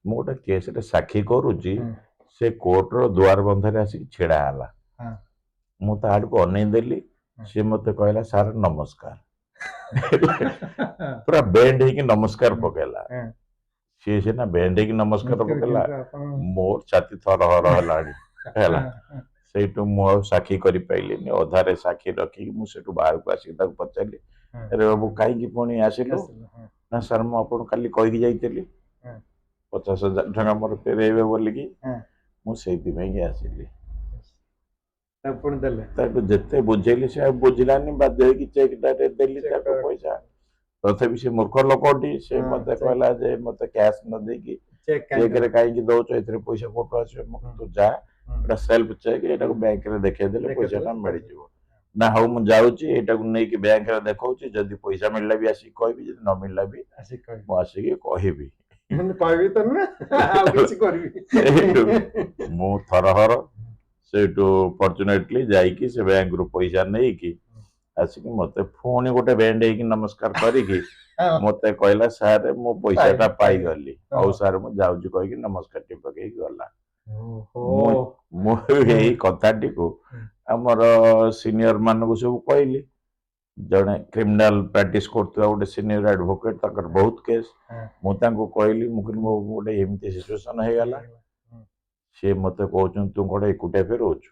ମୁଁ ଗୋଟେ କେସରେ ସାକ୍ଷୀ କରୁଛି, ସେ କୋର୍ଟର ଦୁଆର ବନ୍ଧରେ ଆସିକି ଛିଡା ହେଲା। ମୁଁ ତା ଆଡକୁ ଅନେଇ ଦେଲି, ସେ ମତେ କହିଲା ସାର୍ ନମସ୍କାର। ପୁରା ବେଣ୍ଡ ହେଇକି ନମସ୍କାର ପକେଇଲା। ସିଏ ସିନା ବେଣ୍ଡ ହେଇକି ନମସ୍କାର ପକେଇଲା, ମୋର ଛାତି ଥରହର ହେଲାଣି ହେଲା। ସେଇଠୁ ମୁଁ ଆଉ ସାକ୍ଷୀ କରିପାରିଲିନି, ଅଧାରେ ସାକ୍ଷୀ ରଖିକି ମୁଁ ସେଠୁ ବାହାରକୁ ଆସିକି ତାକୁ ପଚାରିଲି, ଆରେ ବାବୁ କାହିଁକି ପୁଣି ଆସିଲୁ? ନା ସାର୍ ମୁଁ ଆପଣଙ୍କୁ କାଲି କହିକି ଯାଇଥିଲି 50,000 ଟଙ୍କା ମୋର ଫେରେଇବେ ବୋଲିକି, ମୁଁ ସେଇଥିପାଇଁକି ଆସିଲି। ତାକୁ ଯେତେ ବୁଝେଇଲି ସେ ଆଉ ବୁଝିଲାନି, ବାଧ୍ୟ ହେଇକି ଚେକଟା ଦେଲି ତାକୁ ପଇସା। ତଥାପି ସେ ମୂର୍ଖ ଲୋକଟି, ସେ ମତେ କହିଲା ଯେ ମତେ କ୍ୟାସ ନ ଦେଇକି ଚେକରେ କାହିଁକି ଦଉଛ, ଏଥିରେ ପଇସା କୋଉଠୁ ଆସିବ? ମୁଁ କହିଲି ତୁ ଯା, ଏଟା ସେଲ୍ଫ ଚେକ୍, ଏଟାକୁ ବ୍ୟାଙ୍କରେ ଦେଖେଇଦେଲେ ପଇସାଟା ମିଳିଯିବ। ନା ହଉ ମୁଁ ଯାଉଛି, ଏଇଟାକୁ ନେଇକି ବ୍ୟାଙ୍କରେ ଦେଖଉଛି, ଯଦି ପଇସା ମିଳିଲା ବି ଆସିକି କହିବି, ଯଦି ନ ମିଳିଲା ବି ମୁଁ ଆସିକି କହିବି। କହିବି ତ ନୁହେଁ, ଆଉ କିଛି କରିବି। ସେଇଠୁ ମୁଁ ଥରହର ସେଇଠୁ ଫର୍ଚୁନେଟଲି ଯାଇକି ସେ ବ୍ୟାଙ୍କରୁ ପଇସା ନେଇକି ଆସିକି ମତେ ପୁଣି ଗୋଟେ ବେଣ୍ଡ ହେଇକି ନମସ୍କାର କରିକି ମତେ କହିଲା ସାର୍ ମୁଁ ପଇସାଟା ପାଇଗଲି, ହଉ ସାର୍ ମୁଁ ଯାଉଛି କହିକି ନମସ୍କାର ଟି ପକେଇକି ଗଲା। ମୁଁ ଏଇ କଥାଟିକୁ ଆମର ସିନିୟର ମାନଙ୍କୁ ସବୁ କହିଲି। ଜଣେ କ୍ରିମିନାଲ ପ୍ରାକ୍ଟିସ କରୁଥିବା ଗୋଟେ ସିନିୟର ଆଡଭୋକେଟ, ତାଙ୍କର ବହୁତ କେସ୍। ମୁଁ ତାଙ୍କୁ କହିଲି, ମୁଁ କହିଲି ମୋ ଗୋଟେ ଏମିତି ସିଚୁଏସନ ହେଇଗଲା। ସିଏ ମତେ କହୁଛନ୍ତି ତୁ କଣ ଏକୁଟିଆ ଫେରଉଛୁ?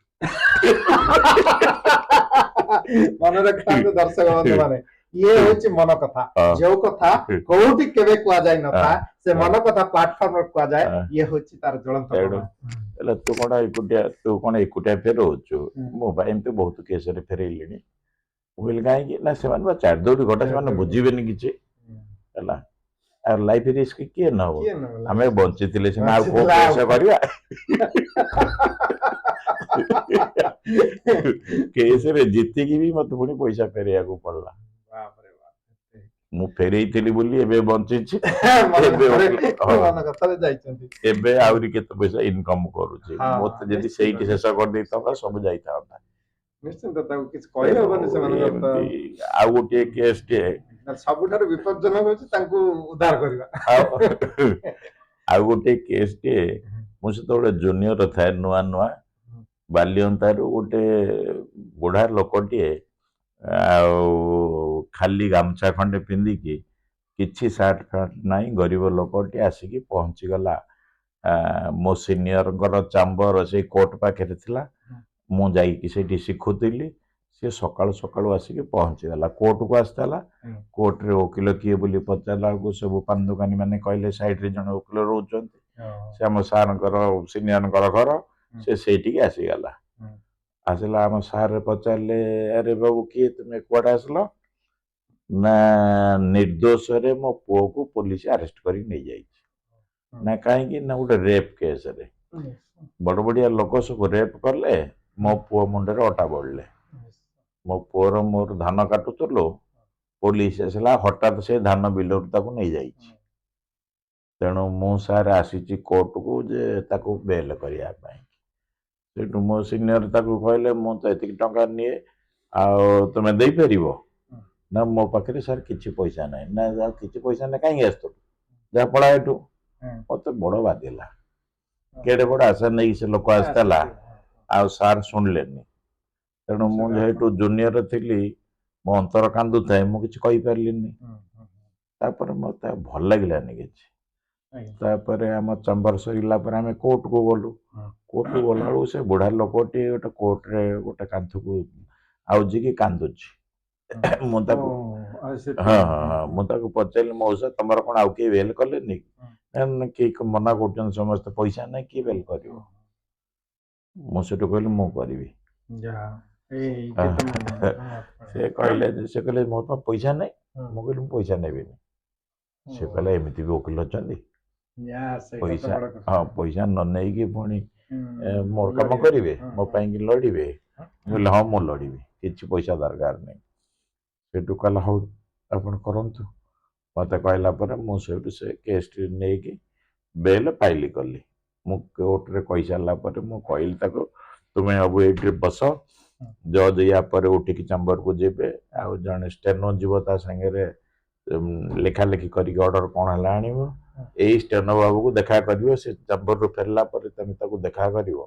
ମନେ ରଖିଥାନ୍ତୁ ଦର୍ଶକ ବନ୍ଧୁମାନେ, ଇଏ ହଉଛି ମନ କଥା। ଯୋଉ କଥା କୋଉଠି କେବେ କୁହାଯାଇ ନଥାଏ, ସେ ମନ କଥା ପ୍ଲାଟଫର୍ମରେ କୁହାଯାଏ। ଇଏ ହଉଛି ତାର ଜ୍ୱଳନ୍ତ ପ୍ରମାଣ। ହେଲେ ତୁ କଣ ଏକୁଟିଆ ଫେରଉଛୁ? ମୁଁ ଭାଇ ଏମିତି ବହୁତ କେସରେ ଫେରେଇଲିଣି। ମୁଁ କହିଲି କାହିଁକି? ନା ସେମାନେ ବା ଚାରି ଦୌଡ଼ି ଘଟା, ସେମାନେ ବୁଝିବେନି କିଛି ହେଲା। ଆଉ ଲାଇଫ ରିସ୍କ କିଏ ନବ? ଆମେ ବଞ୍ଚିଥିଲେ ସିନା ଆଉ କୋଉ କେସ କରିବା। କେସରେ ଜିତିକି ବି ମତେ ପୁଣି ପଇସା ଫେରେଇବାକୁ ପଡିଲା। ମୁଁ ଫେରେଇଥିଲି ବୋଲି ଏବେ ବଞ୍ଚିଛି। ଏବେ ଆହୁରି କେତେ ପଇସା ଇନକମ କରୁଛି। ମତେ ଯଦି ସେଇଠି ଶେଷ କରିଦେଇଥାନ୍ତା ସବୁ ଯାଇଥାନ୍ତା। ନିଶ୍ଚିନ୍ତ ତାକୁ କିଛି କହିହବନି ସେମାନଙ୍କ। ଆଉ ଗୋଟିଏ କେସଟେ ସବୁଠାରୁ ବିପଜ୍ଜନକ ହଉଛି ତାଙ୍କୁ ଉଦ୍ଧାର କରିବା। ଆଉ ଗୋଟେ କେସଟେ, ମୁଁ ସେତେବେଳେ ଜୁନିୟର ଥାଏ, ନୂଆ ନୂଆ ବାଲିଅନ୍ତାରୁ ଗୋଟେ ବୁଢା ଲୋକଟିଏ, ଆଉ ଖାଲି ଗାମୁଛା ଖଣ୍ଡେ ପିନ୍ଧିକି, କିଛି ସାର୍ଟ ଫାର୍ଟ ନାହିଁ, ଗରିବ ଲୋକଟି ଆସିକି ପହଞ୍ଚିଗଲା। ମୋ ସିନିୟରଙ୍କର ଚାମ୍ବର ସେଇ କୋର୍ଟ ପାଖରେ ଥିଲା। ମୁଁ ଯାଇକି ସେଇଠି ଶିଖୁଥିଲି। ସେ ସକାଳୁ ସକାଳୁ ଆସିକି ପହଞ୍ଚିଗଲା, କୋର୍ଟକୁ ଆସିଥିଲା। କୋର୍ଟରେ ଓକିଲ କିଏ ବୋଲି ପଚାରିଲା ବେଳକୁ ସବୁ ପାନ ଦୋକାନୀ ମାନେ କହିଲେ ସାଇଡରେ ଜଣେ ଓକିଲ ରହୁଛନ୍ତି, ସେ ଆମ ସାର୍ଙ୍କର ସିନିୟରଙ୍କର ଘର। ସେ ସେଇଠିକି ଆସିଗଲା। ଆସିଲା, ଆମ ସାର୍ ପଚାରିଲେ ଆରେ ବାବୁ କିଏ ତୁମେ, କୁଆଡେ ଆସିଲ? ନା ନିର୍ଦ୍ଦୋଷରେ ମୋ ପୁଅକୁ ପୋଲିସ ଆରେଷ୍ଟ କରି ନେଇଯାଇଛି। ନା କାହିଁକି? ନା ଗୋଟେ ରେପ୍ କେସରେ। ବଡ ବଡିଆ ଲୋକ ସବୁ ରେପ୍ କଲେ, ମୋ ପୁଅ ମୁଣ୍ଡରେ ଅଟା ବୋଳିଲେ। ମୋ ପୁଅର ମୋର ଧାନ କାଟୁଥିଲୁ, ପୋଲିସ ଆସିଲା, ହଠାତ୍ ସେ ଧାନ ବିଲରୁ ତାକୁ ନେଇଯାଇଛି। ତେଣୁ ମୁଁ ସାର୍ ଆସିଛି କୋର୍ଟକୁ ଯେ ତାକୁ ବେଲ୍ କରିବା ପାଇଁ। ସେଇଠୁ ମୋ ସିନିୟର ତାକୁ କହିଲେ ମୁଁ ତ ଏତିକି ଟଙ୍କା ନିଏ ଆଉ ତୁମେ ଦେଇପାରିବ? ନା ମୋ ପାଖରେ ସାର୍ କିଛି ପଇସା ନାହିଁ। ନା ଆଉ କିଛି ପଇସା ନାହିଁ କାହିଁକି ଆସିଥିଲୁ, ଯାହା ପଳା ଏଠୁ। ମତେ ବଡ଼ ବାଧିଲା, କେଡ଼େ ବଡ଼ ଆଶା ନେଇକି ସେ ଲୋକ ଆସିଥିଲା ଆଉ ସାର୍ ଶୁଣିଲେନି। ତେଣୁ ମୁଁ ଯେହେତୁ ଜୁନିୟର ଥିଲି ମୋ ଅନ୍ତର କାନ୍ଦୁଥାଏ, ମୁଁ କିଛି କହିପାରିଲିନି। ତାପରେ ମତେ ଭଲ ଲାଗିଲାନି କିଛି। ତାପରେ ଆମ ଚମ୍ବର ସରିଲା ପରେ ଆମେ କୋର୍ଟକୁ ଗଲୁ। କୋର୍ଟକୁ ଗଲାବେଳକୁ ସେ ବୁଢ଼ା ଲୋକଟି ଗୋଟେ କୋର୍ଟରେ ଗୋଟେ କାନ୍ଥକୁ ଆଉଜିକି କାନ୍ଦୁଛି। ମୁଁ ତାକୁ ହଁ ମୁଁ ତାକୁ ପଚାରିଲି ମଉସା ତମର କ'ଣ ଆଉ କେହି ବେଲ୍ କଲେନି? ନା କେହି ମନା କରୁଛନ୍ତି ସମସ୍ତେ, ପଇସା ନାହିଁ କିଏ ବେଲ୍ କରିବ? ମୁଁ ସେଠୁ କହିଲି ମୁଁ କରିବି। ସେ କହିଲେ ମୋ ପାଖ ପଇସା ନାହିଁ। ମୁଁ କହିଲି ମୁଁ ପଇସା ନେବିନି। ସେ କହିଲେ ଏମିତି ବି ଓକିଲ ଅଛନ୍ତି, ପଇସା ହଁ ପଇସା ନ ନେଇକି ପୁଣି ମୋର କାମ କରିବେ, ମୋ ପାଇଁକି ଲଢ଼ିବେ। ମୁଁ କହିଲି ହଁ ମୁଁ ଲଢ଼ିବି, କିଛି ପଇସା ଦରକାର ନାହିଁ। ସେଠୁ କହିଲା ହଉ ଆପଣ କରନ୍ତୁ। ମୋତେ କହିଲା ପରେ ମୁଁ ସେଇଠୁ ସେ କେସ୍ଟି ନେଇକି ବେଲ୍ ପାଇଲି କଲି। ମୁଁ କୋର୍ଟରେ କହିସାରିଲା ପରେ ମୁଁ କହିଲି ତାକୁ ତୁମେ ସବୁ ଏଇଠି ବସ, ଜଜ୍ ୟା ପରେ ଉଠିକି ଚାମ୍ବରକୁ ଯିବେ, ଆଉ ଜଣେ ଷ୍ଟେନୋ ଯିବ ତା ସାଙ୍ଗରେ ଲେଖା ଲେଖି କରିକି ଅର୍ଡ଼ର କ'ଣ ହେଲା ଆଣିବ। ଏଇ ଷ୍ଟେନୋ ବାବୁକୁ ଦେଖା କରିବ, ସେ ଚାମ୍ବରରୁ ଫେରିଲା ପରେ ତମେ ତାକୁ ଦେଖା କରିବ,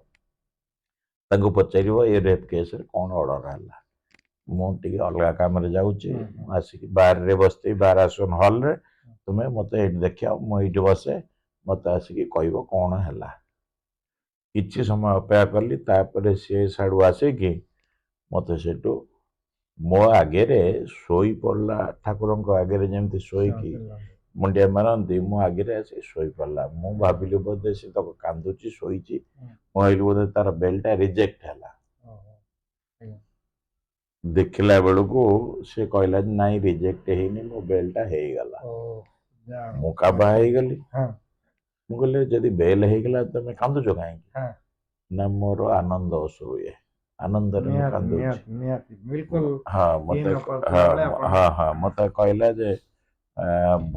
ତାଙ୍କୁ ପଚାରିବ ଏ ରେପ୍ କେସ୍ରେ କ'ଣ ଅର୍ଡ଼ର ହେଲା। ମୁଁ ଟିକେ ଅଲଗା କାମରେ ଯାଉଛି, ମୁଁ ଆସିକି ବାରରେ ବସିଥିବି ବାର ଆସନ ହଲ୍ରେ, ତୁମେ ମୋତେ ଏଇଠି ଦେଖିବ, ମୁଁ ଏଇଠି ବସେ, ମୋତେ ଆସିକି କହିବ କ'ଣ ହେଲା। କିଛି ସମୟ ଅପେକ୍ଷା କଲି, ତାପରେ ସିଏ ସାଡ଼ୁ ଆସିକି ମୋତେ ସେଠୁ ମୋ ଆଗରେ ଶୋଇ ପଡ଼ିଲା, ଠାକୁରଙ୍କ ଆଗରେ ଯେମିତି ଶୋଇକି ମୁଣ୍ଡିଆ ମାରନ୍ତି ମୋ ଆଗରେ ଆସି ଶୋଇ ପଡ଼ିଲା। ମୁଁ ଭାବିଲି ବୋଧେ ସେ ତାକୁ କାନ୍ଦୁଛି ଶୋଇଛି, ମୁଁ ଭାବିଲି ବୋଧେ ତାର ବେଲ୍ଟା ରିଜେକ୍ଟ ହେଲା। ଦେଖିଲା ବେଳକୁ ସେ କହିଲା ଯେ ନାଇଁ ରିଜେକ୍ଟ ହେଇନି, ମୋ ବେଲ୍ଟା ହେଇଗଲା। ମୁଁ କାବା ହେଇଗଲି। ମୁଁ କହିଲି ଯଦି ବେଲ୍ ହେଇଗଲା ତମେ କାନ୍ଦୁଛ କାହିଁକି? ନା ମୋର ଆନନ୍ଦ ଅଶ୍ରୁ ହୁଏ, ଆନନ୍ଦରେ ମୁଁ କାନ୍ଦୁଛି। ହଁ ମତେ ମତେ କହିଲା ଯେ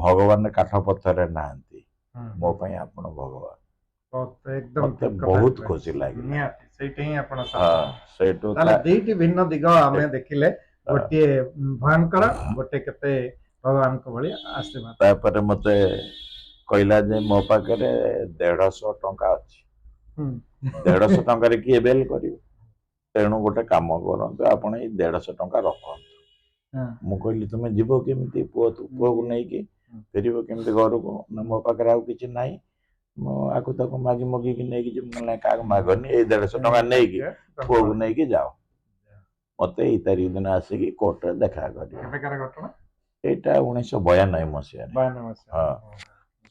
ଭଗବାନ କାଠ ପଥରରେ ନାହାନ୍ତି, ମୋ ପାଇଁ ଆପଣ ଭଗବାନ। ମତେ ବହୁତ ଖୁସି ଲାଗିଲା। ସେଇଠୁ ଦୁଇଟି ଭିନ୍ନ ଦିଗ ଆମେ ଦେଖିଲେ, ଗୋଟିଏ ଭୟଙ୍କର, ଗୋଟେ କେତେ ଭଗବାନଙ୍କ ଭଳି ଆଶୀର୍ବାଦ। ତାପରେ ମତେ କହିଲା ଯେ ମୋ ପାଖରେ 150 ଟଙ୍କା ଅଛି। 150 ଟଙ୍କାରେ କିଏ ବେଲ୍ କରିବ? ତେଣୁ ଗୋଟେ କାମ କରନ୍ତୁ, ଆପଣ ଏଇ 150 ଟଙ୍କା ରଖନ୍ତୁ। ମୁଁ କହିଲି ତୁମେ ଯିବ କେମିତି ପୁଅକୁ ନେଇକି ଫେରିବ କେମିତି ଘରକୁ? ନା ମୋ ପାଖରେ ଆଉ କିଛି ନାହିଁ, ମୁଁ ଆକୁ ତାକୁ ମାଗି ମଗିକି ନେଇକି ଯିବି। ନା କାହାକୁ ମାଗନି, ଏଇ 150 ଟଙ୍କା ନେଇକି ପୁଅକୁ ନେଇକି ଯାଅ। ମତେ ଏଇ ତାରିଖ ଦିନ ଆସିକି କୋର୍ଟରେ ଦେଖା କରିବ। ଏଇଟା 1992 ମସିହାରେ। ହଁ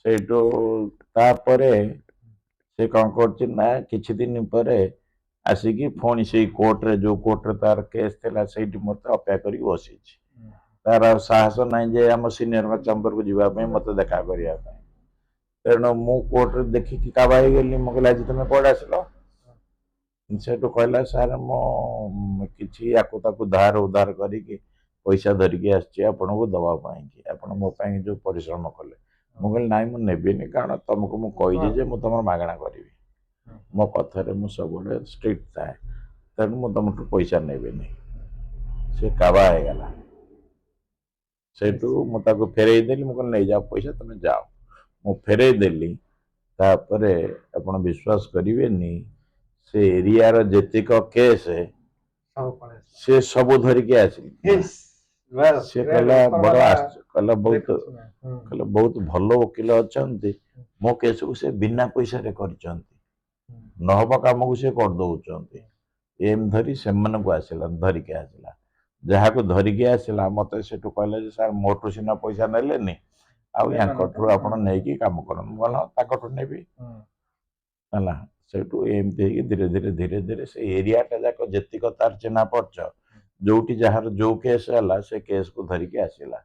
ସେଇଠୁ ତାପରେ ସେ କ'ଣ କରୁଛି ନା କିଛି ଦିନ ପରେ ଆସିକି ପୁଣି ସେଇ କୋର୍ଟରେ, ଯୋଉ କୋର୍ଟରେ ତାର କେସ୍ ଥିଲା ସେଇଠି ମତେ ଅପେକ୍ଷା କରିକି ବସିଛି। ତାର ଆଉ ସାହସ ନାହିଁ ଯେ ଆମ ସିନିୟରଙ୍କ ଚାମ୍ବରକୁ ଯିବା ପାଇଁ, ମତେ ଦେଖା କରିବା ପାଇଁ। ତେଣୁ ମୁଁ କୋର୍ଟରେ ଦେଖିକି କାବା ହେଇଗଲି। ମୁଁ କହିଲି ଆଜି ତମେ କୁଆଡ଼େ ଆସିଲ? ସେଠୁ କହିଲା ସାର୍ ମୁଁ କିଛି ଆକୁ ତାକୁ ଧାର ଉଧାର କରିକି ପଇସା ଧରିକି ଆସିଛି ଆପଣଙ୍କୁ ଦେବା ପାଇଁକି, ଆପଣ ମୋ ପାଇଁ ଯୋଉ ପରିଶ୍ରମ କଲେ। ମୁଁ କହିଲି ନାଇଁ ମୁଁ ନେବିନି, କାରଣ ତମକୁ ମୁଁ କହିଛି ଯେ ମୁଁ ତମର ମାଗଣା କରିବି। ମୋ କଥାରେ ମୁଁ ସବୁବେଳେ ଷ୍ଟ୍ରିକ୍ଟ ଥାଏ, ତେଣୁ ମୁଁ ତମଠୁ ପଇସା ନେବିନି। ସେ କାବା ହେଇଗଲା। ସେଇଠୁ ମୁଁ ତାକୁ ଫେରେଇ ଦେଲି। ମୁଁ କହିଲି ନେଇଯାଅ ପଇସା, ତମେ ଯାଅ। ମୁଁ ଫେରେଇ ଦେଲି। ତାପରେ ଆପଣ ବିଶ୍ୱାସ କରିବେନି, ସେ ଏରିଆର ଯେତିକ କେସ୍ ସେ ସବୁ ଧରିକି ଆସିଲି। ସେ କହିଲା ବଡ଼ କହିଲା ବହୁତ ଭଲ ଓକିଲ ଅଛନ୍ତି, ମୋ କେସ୍କୁ ସେ ବିନା ପଇସାରେ କରିଛନ୍ତି, ନହବା କାମକୁ ସେ କରିଦଉଛନ୍ତି। ଏମିତି ଧରି ସେମାନଙ୍କୁ ଧରିକି ଆସିଲା। ଯାହାକୁ ଧରିକି ଆସିଲା ମତେ ସେଠୁ କହିଲା ଯେ ସାର୍ ମୋଠୁ ସିନା ପଇସା ନେଲେନି, ଆଉ ୟାଙ୍କଠୁ ଆପଣ ନେଇକି କାମ କରନ୍ତୁ। ମୁଁ କହିଲି ହଁ ତାଙ୍କଠୁ ନେବି ହେଲା। ସେଇଠୁ ଏମିତି ହେଇକି ଧୀରେ ଧୀରେ ସେ ଏରିଆଟା ଯାକ ଯେତିକ ତାର ଚିହ୍ନା ପରିଚୟ, ଯୋଉଠି ଯାହାର ଯୋଉ କେସ୍ ହେଲା ସେ କେସ୍କୁ ଧରିକି ଆସିଲା।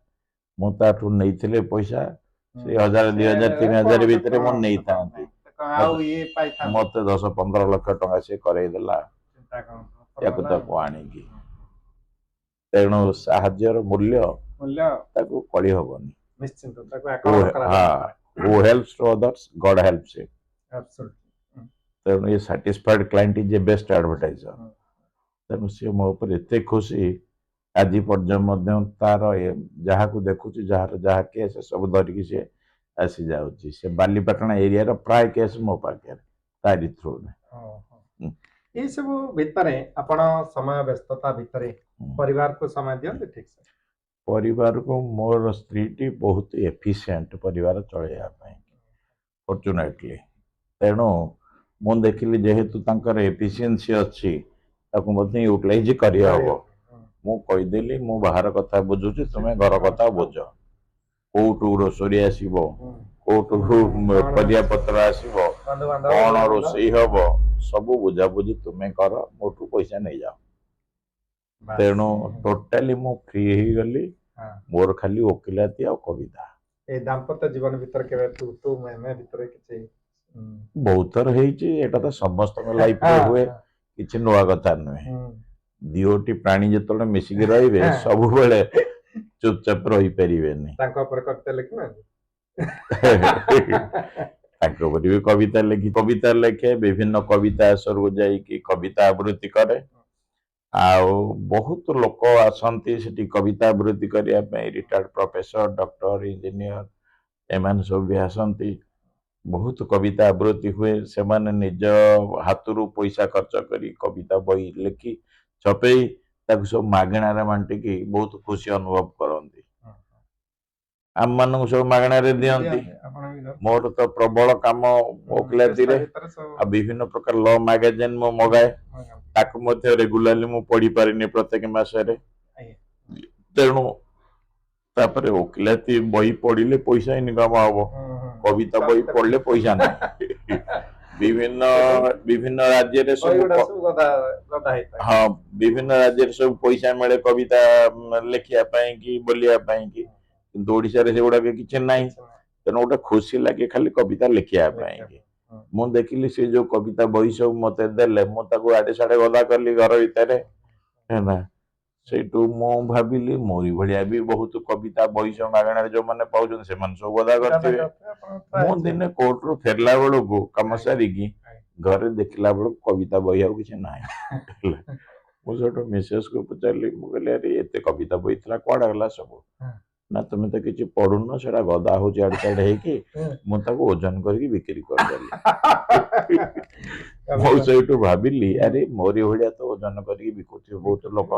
ମୁଁ ତାଠୁ ନେଇଥିଲି ପଇସା ସେଇ 1000, 2000, 3000 ଭିତରେ ମୁଁ ନେଇଥାନ୍ତି। ମତେ 10-15 ଲକ୍ଷ ଟଙ୍କା ସେ କରେଇଦେଲା ୟାକୁ ତାକୁ ଆଣିକି। ତେଣୁ ସାହାଯ୍ୟର ମୂଲ୍ୟ ତାକୁ କଳି ହବନି। who helps to others, God helps him. Absolutely. ତେଣୁ a satisfied client is a best advertiser. ତେଣୁ ସିଏ ମୋ ଉପରେ ଏତେ ଖୁସି ଆଜି ପର୍ଯ୍ୟନ୍ତ ମଧ୍ୟ ତାର ଯାହାକୁ ଦେଖୁଛି ଯାହାର ଯାହା କେସ୍ ସବୁ ଧରିକି ସିଏ ଆସିଯାଉଛି। ସେ ବାଲିପାଟଣା ଏରିଆର ପ୍ରାୟ କେସ୍ ମୋ ପାଖରେ ତାରି ଥ୍ରୁରେ। ଏଇ ସବୁ ଭିତରେ ଆପଣ ସମୟ ବ୍ୟସ୍ତତା ଭିତରେ ପରିବାରକୁ ସମୟ ଦିଅନ୍ତି ଠିକ ସେ? ପରିବାରକୁ ମୋର ସ୍ତ୍ରୀଟି ବହୁତ ଏଫିସିଏଣ୍ଟ ପରିବାର ଚଳେଇବା ପାଇଁ ଫର୍ଚୁନେଟଲି। ତେଣୁ ମୁଁ ଦେଖିଲି ଯେହେତୁ ତାଙ୍କର ଏଫିସିଏନ୍ସି ଅଛି ତାକୁ ମଧ୍ୟ ୟୁଟିଲାଇଜ କରିହବ। ମୁଁ କହିଦେଲି ମୁଁ ବାହାର କଥା ବୁଝୁଛି, ତୁମେ ଘର କଥା ବୁଝ। କୋଉଠୁ ଗ୍ରୋସରୀ ଆସିବ, କୋଉଠୁ ପରିବା ପତ୍ର ଆସିବ, କଣ ରୋଷେଇ ହବ, ସବୁ ବୁଝାବୁଝି ତୁମେ କର, ମୋଠୁ ପଇସା ନେଇଯାଅ। ତେଣୁ ଟୋଟାଲି ମୁଁ ଫ୍ରି ହେଇଗଲି। ମୋର ଖାଲି ଓକିଲାତି ଆଉ କବିତା। এই দাম্পত্য জীবন ভিতরে কেবে তু তু মে ভিতরে କିଛି ବହୁତ ଥର ହେଇଛି। ଏଟା ତ ସମସ୍ତଙ୍କ ଲାଇଫରେ ହୁଏ, କିଛି ନୂଆ କଥା ନୁହେଁ। ଦିଓଟି ପ୍ରାଣୀ ଯେତେବେଳେ ମିଶିକି ରହିବେ ସବୁବେଳେ ଚୁପଚାପ ରହିପାରିବେନି। ତାଙ୍କ ଉପରେ କବିତା ଲେଖିନାହାନ୍ତି? ତାଙ୍କ ଉପରେ ବି କବିତା ଲେଖେ, ବିଭିନ୍ନ କବିତା ଆସରକୁ ଯାଇକି କବିତା ଆବୃତ୍ତି କରେ। ଆଉ ବହୁତ ଲୋକ ଆସନ୍ତି ସେଠି କବିତା ଆବୃତ୍ତି କରିବା ପାଇଁ, ରିଟାୟାର୍ଡ ପ୍ରଫେସର, ଡକ୍ଟର, ଇଞ୍ଜିନିୟର, ଏମାନେ ସବୁ ବି ଆସନ୍ତି। ବହୁତ କବିତା ଆବୃତ୍ତି ହୁଏ। ସେମାନେ ନିଜ ହାତରୁ ପଇସା ଖର୍ଚ୍ଚ କରି କବିତା ବହି ଲେଖି ଛପେଇ ତାକୁ ସବୁ ମାଗଣାରେ ବାଣ୍ଟିକି ବହୁତ ଖୁସି ଅନୁଭବ କରନ୍ତି। ଆମମାନଙ୍କୁ ସବୁ ମାଗଣାରେ ଦିଅନ୍ତି। ମୋର ତ ପ୍ରବଳ କାମ ଓକିଲାତିରେ, ଆଉ ବିଭିନ୍ନ ପ୍ରକାର ଲ ମ୍ୟାଗାଜିନ୍ ମୁଁ ମଗାଏ, ତାକୁ ମଧ୍ୟ ରେଗୁଲାରଲି ମୁଁ ପଢିପାରିନି ପ୍ରତ୍ୟେକ ମାସରେ। ତେଣୁ ତାପରେ ଓକିଲାତି ବହି ପଢିଲେ ପଇସା ଇନକମ ହବ, କବିତା ବହି ପଢିଲେ ପଇସା ନାହିଁ। ବିଭିନ୍ନ ରାଜ୍ୟରେ ସବୁ ହଁ ବିଭିନ୍ନ ରାଜ୍ୟରେ ସବୁ ପଇସା ମିଳେ କବିତା ଲେଖିବା ପାଇଁ କି ବୋଲିବା ପାଇଁ କି, କିନ୍ତୁ ଓଡିଶାରେ ସେଗୁଡାକ କିଛି ନାହିଁ। ତେଣୁ ଗୋଟେ ଖୁସି ଲାଗେ ଖାଲି କବିତା ଲେଖିବା ପାଇଁ କି। ମୁଁ ଦେଖିଲି ସେ ଯୋଉ କବିତା ବହି ସବୁ ମତେ ଦେଲେ, ମୁଁ ତାକୁ ଆଡେ ସାଡେ ଗଦା କଲି ଘର ଭିତରେ ହେଲା। ସେଇଠୁ ମୁଁ ଭାବିଲି ମୋରି ଭଳିଆ ବି ବହୁତ କବିତା ବହି ସବୁ ମାଗଣାରେ ଯୋଉମାନେ ପାଉଛନ୍ତି ସେମାନେ ସବୁ ଗଦା କରିଥିବେ। ମୁଁ ଦିନେ କୋର୍ଟରୁ ଫେରିଲା ବେଳକୁ କାମ ସାରିକି ଘରେ ଦେଖିଲା ବେଳକୁ କବିତା ବହି ଆଉ କିଛି ନାହିଁ ହେଲା। ମୁଁ ସେଠୁ ମିସେସକୁ ପଚାରିଲି, ମୁଁ କହିଲି ଆରେ ଏତେ କବିତା ବହି ଥିଲା କୁଆଡେ ଗଲା ସବୁ? ନା ତୁମେ ତ କିଛି ପଢୁନ, ସେଟା ଗଦା ହଉଛି ଆଡେ ସାଡେ ହେଇକି, ମୁଁ ତାକୁ ଓଜନ କରିକି ବିକ୍ରି କରିଦେଲି। ମୁଁ ସେଇଠୁ ଭାବିଲି ଆରେ ମୋରି ଭଳିଆ ତ ଓଜନ କରିକି ବିକୁଥିବେ ବହୁତ ଲୋକ,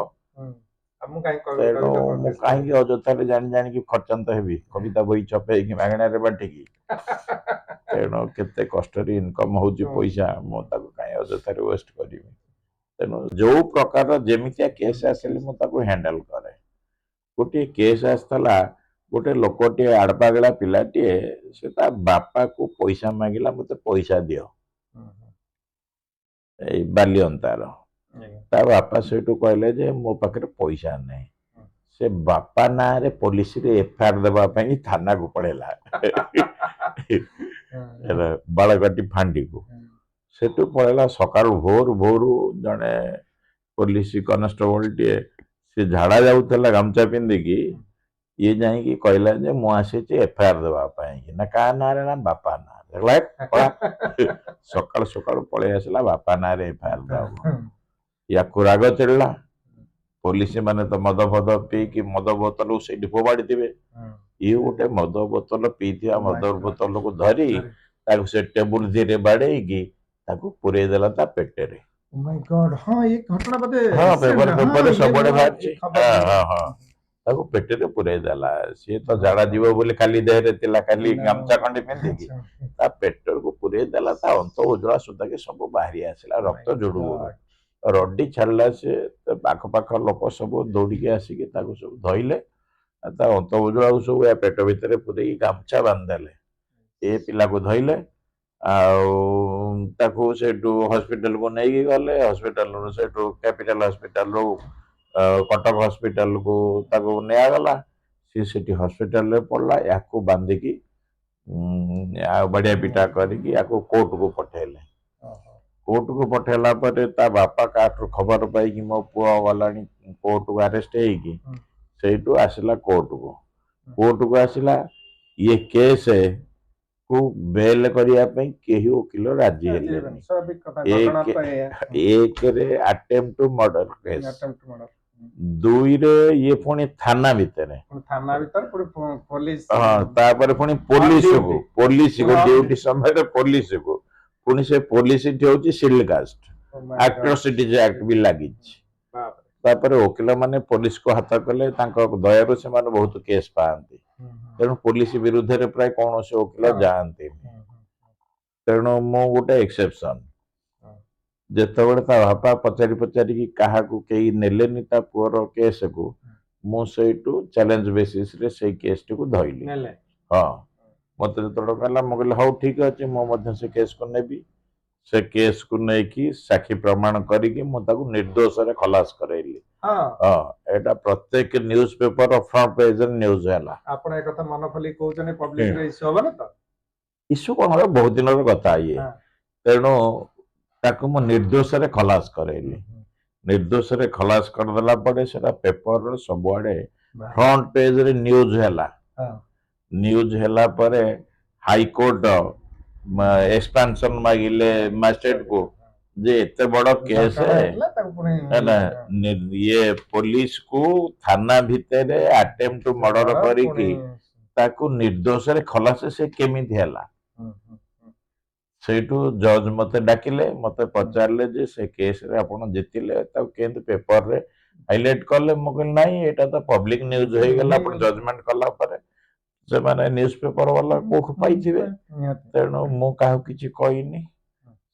ତେଣୁ ମୁଁ କାହିଁକି ଅଯଥାରେ ଜାଣିକି ଖର୍ଚ୍ଚାନ୍ତ ହେବି କବିତା ବହି ଛପେଇକି ମାଗଣାରେ ବାଣ୍ଟିକି। ତେଣୁ କେତେ କଷ୍ଟରେ ଇନକମ ହଉଛି ପଇସା, ମୁଁ ତାକୁ କାହିଁ ଅଯଥାରେ ୱେଷ୍ଟ କରିବି। ତେଣୁ ଯୋଉ ପ୍ରକାର ଯେମିତିଆ କେସ୍ ଆସିଲେ ମୁଁ ତାକୁ ହ୍ୟାଣ୍ଡେଲ କରେ। ଗୋଟିଏ କେସ୍ ଆସିଥିଲା, ଗୋଟେ ଲୋକଟିଏ ଆଡପାଗଳା ପିଲାଟିଏ, ସେ ତା ବାପାକୁ ପଇସା ମାଗିଲା, ମତେ ପଇସା ଦିଅ, ଏଇ ବାଲିଅନ୍ତାର। ତା ବାପା ସେଇଠୁ କହିଲେ ଯେ ମୋ ପାଖରେ ପଇସା ନାହିଁ। ସେ ବାପା ନାଁରେ ପୋଲିସରେ ଏଫଆଇଆର ଦେବା ପାଇଁ ଥାନାକୁ ପଳେଇଲା ବାଳକାଟି ଫାଣ୍ଡିକୁ। ସେଠୁ ପଳେଇଲା ସକାଳୁ ଭୋରୁ ଜଣେ ପୋଲିସ କନେଷ୍ଟବଳଟିଏ, ସେ ଝାଡା ଯାଉଥିଲା ଗାମୁଛା ପିନ୍ଧିକି, ଇଏ ଯାଇକି କହିଲା ଯେ ମୁଁ ଆସିଛି ଏଫଆଇଆର ଦେବା ପାଇଁ। ନା କାହା ନାଁରେ? ନା ବାପା ନାଁରେ। ସକାଳୁ ସକାଳୁ ପଳେଇ ଆସିଲା ବାପା ନାଁରେ ଏଫଆଇଆର ଦେବ। ୟାକୁ ରାଗ ଚିଡିଲା, ପୋଲିସ ମାନେ ତ ମଦ ଫଦ ପିଇକି ମଦ ବୋତଲକୁ ସେଇଠି ଫୋପାଡିଥିବେ। ଇଏ ଗୋଟେ ମଦ ବୋତଲ ପିଇଥିବା ମଦ ବୋତଲକୁ ଧରି ତାକୁ ସେ ଟେବୁଲ ଧିରେ ବାଡେଇକି ତାକୁ ପୁରେଇ ଦେଲା ତା ପେଟରେ। ପେପରରେ ସବୁଆଡେ ବାହାରିଛି। ତାକୁ ପେଟରେ ପୁରେଇ ଦେଲା। ସିଏ ତ ଝାଡା ଯିବ ବୋଲି ଖାଲି ଦେହରେ ଥିଲା, ଖାଲି ଗାମୁଛା ଖଣ୍ଡେ ପିନ୍ଧିକି, ତା ପେଟକୁ ପୁରେଇ ଦେଲା। ତା ଅନ୍ତ ଉଜଳା ସୁଦ୍ଧା କି ସବୁ ବାହାରି ଆସିଲା, ରକ୍ତ ଜୁଡୁବୁଡୁ। ରଡି ଛାଡିଲା। ସେ ଆଖପାଖ ଲୋକ ସବୁ ଦୌଡିକି ଆସିକି ତାକୁ ସବୁ ଧଇଲେ, ତା ଅନ୍ତ ଉଜଳାକୁ ସବୁ ପେଟ ଭିତରେ ପୁରେଇକି ଗାମୁଛା ବାନ୍ଧିଦେଲେ। ଏ ପିଲାକୁ ଧଇଲେ, ଆଉ ତାକୁ ସେଠୁ ହସ୍ପିଟାଲକୁ ନେଇକି ଗଲେ। ହସ୍ପିଟାଲରୁ ସେଠୁ କ୍ୟାପିଟାଲ ହସ୍ପିଟାଲରୁ କଟକ ହସ୍ପିଟାଲକୁ ତାକୁ ନିଆଗଲା। ସିଏ ସେଠି ହସ୍ପିଟାଲରେ ପଡିଲା। ୟାକୁ ବାନ୍ଧିକି ଆଉ ବଢିଆ ପିଟା କରିକି ୟାକୁ କୋର୍ଟକୁ ପଠେଇଲେ। କୋର୍ଟକୁ ପଠେଇଲା ପରେ ତା ବାପା କାହାଠୁ ଖବର ପାଇକି ମୋ ପୁଅ ଗଲାଣି କୋର୍ଟକୁ ଆରେଷ୍ଟ ହେଇକି, ସେଇଠୁ ଆସିଲା କୋର୍ଟକୁ ଆସିଲା। ଇଏ କେସ୍ को बेल करिया ପାଇଁ केही वकील राजी ଆଜି हेलेनी ହେବେନି। ସ୍ୱାଭାବିକ କଥା ଘଟଣା ତ ଏଇଆ। एक रे attempt to murder case Attempt to murder। दुई रे ये पुणी थाना भितर ପୁଣି ଥାନା ଭିତରେ ପୁଣି ପୋଲିସ हाँ तापर पुणी पुलिस On को duty। पुलिस को On ड्यूटी duty। समय पुलिस को पुणी से पुलिस होची civil caste Oh my God। Atrocities act भी लागि ବାପରେ। तापर वकील माने पुलिस को हाथ कले तांको दयारु से माने बहुत केस पाआंती तेणु पुलिस विरुद्ध रे प्राय कौन से वकील हाँ। जाआंती तेणु मो गोटे एक्सेप्शन ଯେତେବେଳେ ତା ବାପା ପଚାରି ପଚାରିକି କାହାକୁ କେହି ନେଲେନି ତା ପୁଅର କେସକୁ ମୁଁ ସେଇଠୁ ଚ୍ୟାଲେଞ୍ଜ ବେସିସରେ ସେଇ କେସଟିକୁ ଧଇଲି ନେଲେ ହଁ ମତେ ଯେତେବେଳେ କହିଲା ମୁଁ କହିଲି ହଉ ଠିକ ଅଛି ମୁଁ ମଧ୍ୟ ସେ କେସକୁ ନେବି ସେ କେସକୁ ନେଇକି ସାକ୍ଷୀ ପ୍ରମାଣ କରିକି ମୁଁ ତାକୁ ନିର୍ଦ୍ଦୋଷରେ ଖଲାସ କରେଇଲି ହଁ ହଁ ଏଇଟା ପ୍ରତ୍ୟେକ ନ୍ୟୁଜ ପେପର ଫ୍ରଣ୍ଟ ପେଜରେ ନ୍ୟୁଜ ହେଲା ଆପଣ ଏ କଥା ମନ ଖୋଲି କହୁଛନ୍ତି ପବ୍ଲିକରେ ଇସ୍ୟୁ ହବନି ତ ଇସ୍ୟୁ କଣ ହବ ବହୁତ ଦିନର କଥା ଇଏ ହଁ। ତେଣୁ ତାକୁ ମୁଁ ନିର୍ଦ୍ଦୋଷରେ ଖଲାସ କରେଇଲି ନିର୍ଦ୍ଦୋଷରେ ଖଲାସ କରିଦେଲା ପରେ ସେଟା ପେପର ସବୁଆଡେ ଫ୍ରଣ୍ଟ ପେଜରେ ନ୍ୟୁଜ ହେଲା ହଁ। ନ୍ୟୁଜ ହେଲା ପରେ ହାଇକୋର୍ଟ ଏକ୍ସପାନସନ ମାଗିଲେ ମାଜିଷ୍ଟ୍ରେଟ को जे एते बड़ केस है ତାକୁ ପୁଣି ना ये पुलिस को थाना भितर अटेम्प्ट टू मर्डर करिकी ताकू निर्दोष रे खलास से केमिति ହେଲା ସେଇଠୁ ଜଜ୍ ମତେ ଡାକିଲେ ମତେ ପଚାରିଲେ ଯେ ସେ କେସରେ ଆପଣ ଜିତିଲେ ତାକୁ କେମିତି ପେପରରେ ହାଇଲାଇଟ୍ କଲେ ମୁଁ କହିଲି ନାଇଁ ଏଇଟା ତ ପବ୍ଲିକ ନ୍ୟୁଜ ହେଇଗଲା ଆପଣ ଜଜମେଣ୍ଟ କଲା ପରେ ସେମାନେ ନ୍ୟୁଜ ପେପର ବାଲା କୋଉଠୁ ପାଇଥିବେ ତେଣୁ ମୁଁ କାହାକୁ କିଛି କହିନି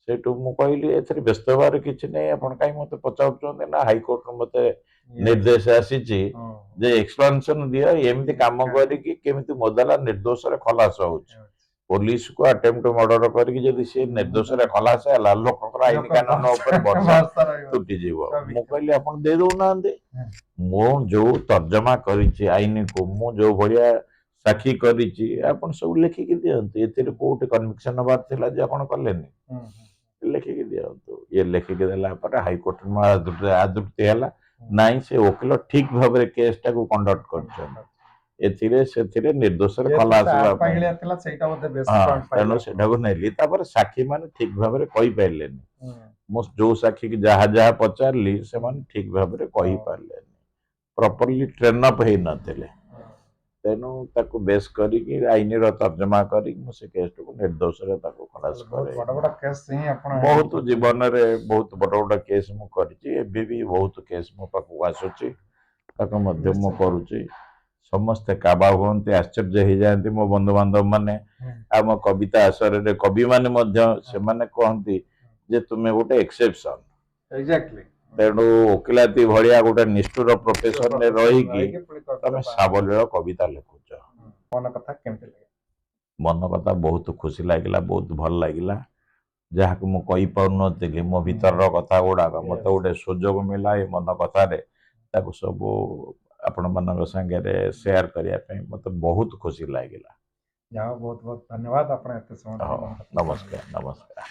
ସେଇଠୁ ମୁଁ କହିଲି ଏଥିରେ ବ୍ୟସ୍ତ ହେବାର କିଛି ନାହିଁ ଆପଣ କାହିଁ ମତେ ପଚାରୁଛନ୍ତି ନା ହାଇକୋର୍ଟରୁ ମତେ ନିର୍ଦ୍ଦେଶ ଆସିଛି ଯେ ଏକ୍ସପାନସନ ଦିଅ ଏମିତି କାମ କରିକି କେମିତି ମୋଦାଲା ନିର୍ଦ୍ଦୋଷରେ ଖଲାସ ହଉଛି पुलिस को अटेम्प्ट मर्डर करके जदि से निर्दोष रे खलास हैला लोककर आईन कानून ऊपर भरोसा टूटी जीव मु कहली आपण दे दो नांदे मो जो तर्जमा करिछि आईन को मु जो भलिया साखी करिछि आपण सब लिखि के दियंतु एथिरे कोर्ट कन्विक्शन बात थिला जे आपण करलेनी लिखि के दियंतु ये लिखि के देला पर हाई कोर्ट में आदुप्ति हैला नाइ से वकील ठीक भाबरे केस टा को कंडक्ट करछन एथिरे सेथिरे निर्दोष रे खलास तेणु सेठाକୁ ନେଲି ତାପରେ ସାକ୍ଷୀ ମାନେ ଠିକ ଭାବରେ କହିପାରିଲେନି ମୁଁ ଯୋଉ ସାକ୍ଷୀ କି ଯାହା ଯାହା ପଚାରିଲି ସେମାନେ ଠିକ ଭାବରେ କହିପାରିଲେନି ପ୍ରପରଲି ଟ୍ରେନ୍ ଅପ୍ ହେଇନଥିଲେ ତେଣୁ ତାକୁ ବେଶ କରିକି ଆଇନର ତର୍ଜମା କରିକି ମୁଁ ସେ କେସଟାକୁ ନିର୍ଦ୍ଦୋଷରେ ତାକୁ ଖଲାସ କରେ ବହୁତ ଜୀବନରେ ବହୁତ ବଡ ବଡ କେସ୍ ମୁଁ କରିଛି ଏବେ ବି ବହୁତ କେସ୍ ମୋ ପାଖକୁ ଆସୁଛି ତାକୁ ମଧ୍ୟ ମୁଁ କରୁଛି ସମସ୍ତେ କାବା ହୁଅନ୍ତି ଆଶ୍ଚର୍ଯ୍ୟ ହେଇଯାଆନ୍ତି ମୋ ବନ୍ଧୁବାନ୍ଧବ ମାନେ ଆମ କବିତା ଆସରରେ କବି ମାନେ ମଧ୍ୟ ସେମାନେ କହନ୍ତି ଯେ ତୁମେ ଗୋଟେ ଏକ୍ସେପସନ ତେଣୁ ଓକିଲାତି ଭଳିଆ ଗୋଟେ ନିଷ୍ଠୁର ପ୍ରୋଫେସନରେ ରହିକି ତମେ ସାବଲୀଳ କବିତା ଲେଖୁଛ ମନ କଥା ବହୁତ ଖୁସି ଲାଗିଲା ବହୁତ ଭଲ ଲାଗିଲା ଯାହାକୁ ମୁଁ କହିପାରୁନଥିଲି ମୋ ଭିତରର କଥା ଗୁଡାକ ମତେ ଗୋଟେ ସୁଯୋଗ ମିଳିଲା ଏ ମନ କଥାରେ ତାକୁ ସବୁ ଆପଣମାନଙ୍କ ସାଙ୍ଗରେ ସେୟାର କରିବା ପାଇଁ ମତେ ବହୁତ ଖୁସି ଲାଗିଲା बहुत बहुत धन्यवाद। नमस्कार नमस्कार।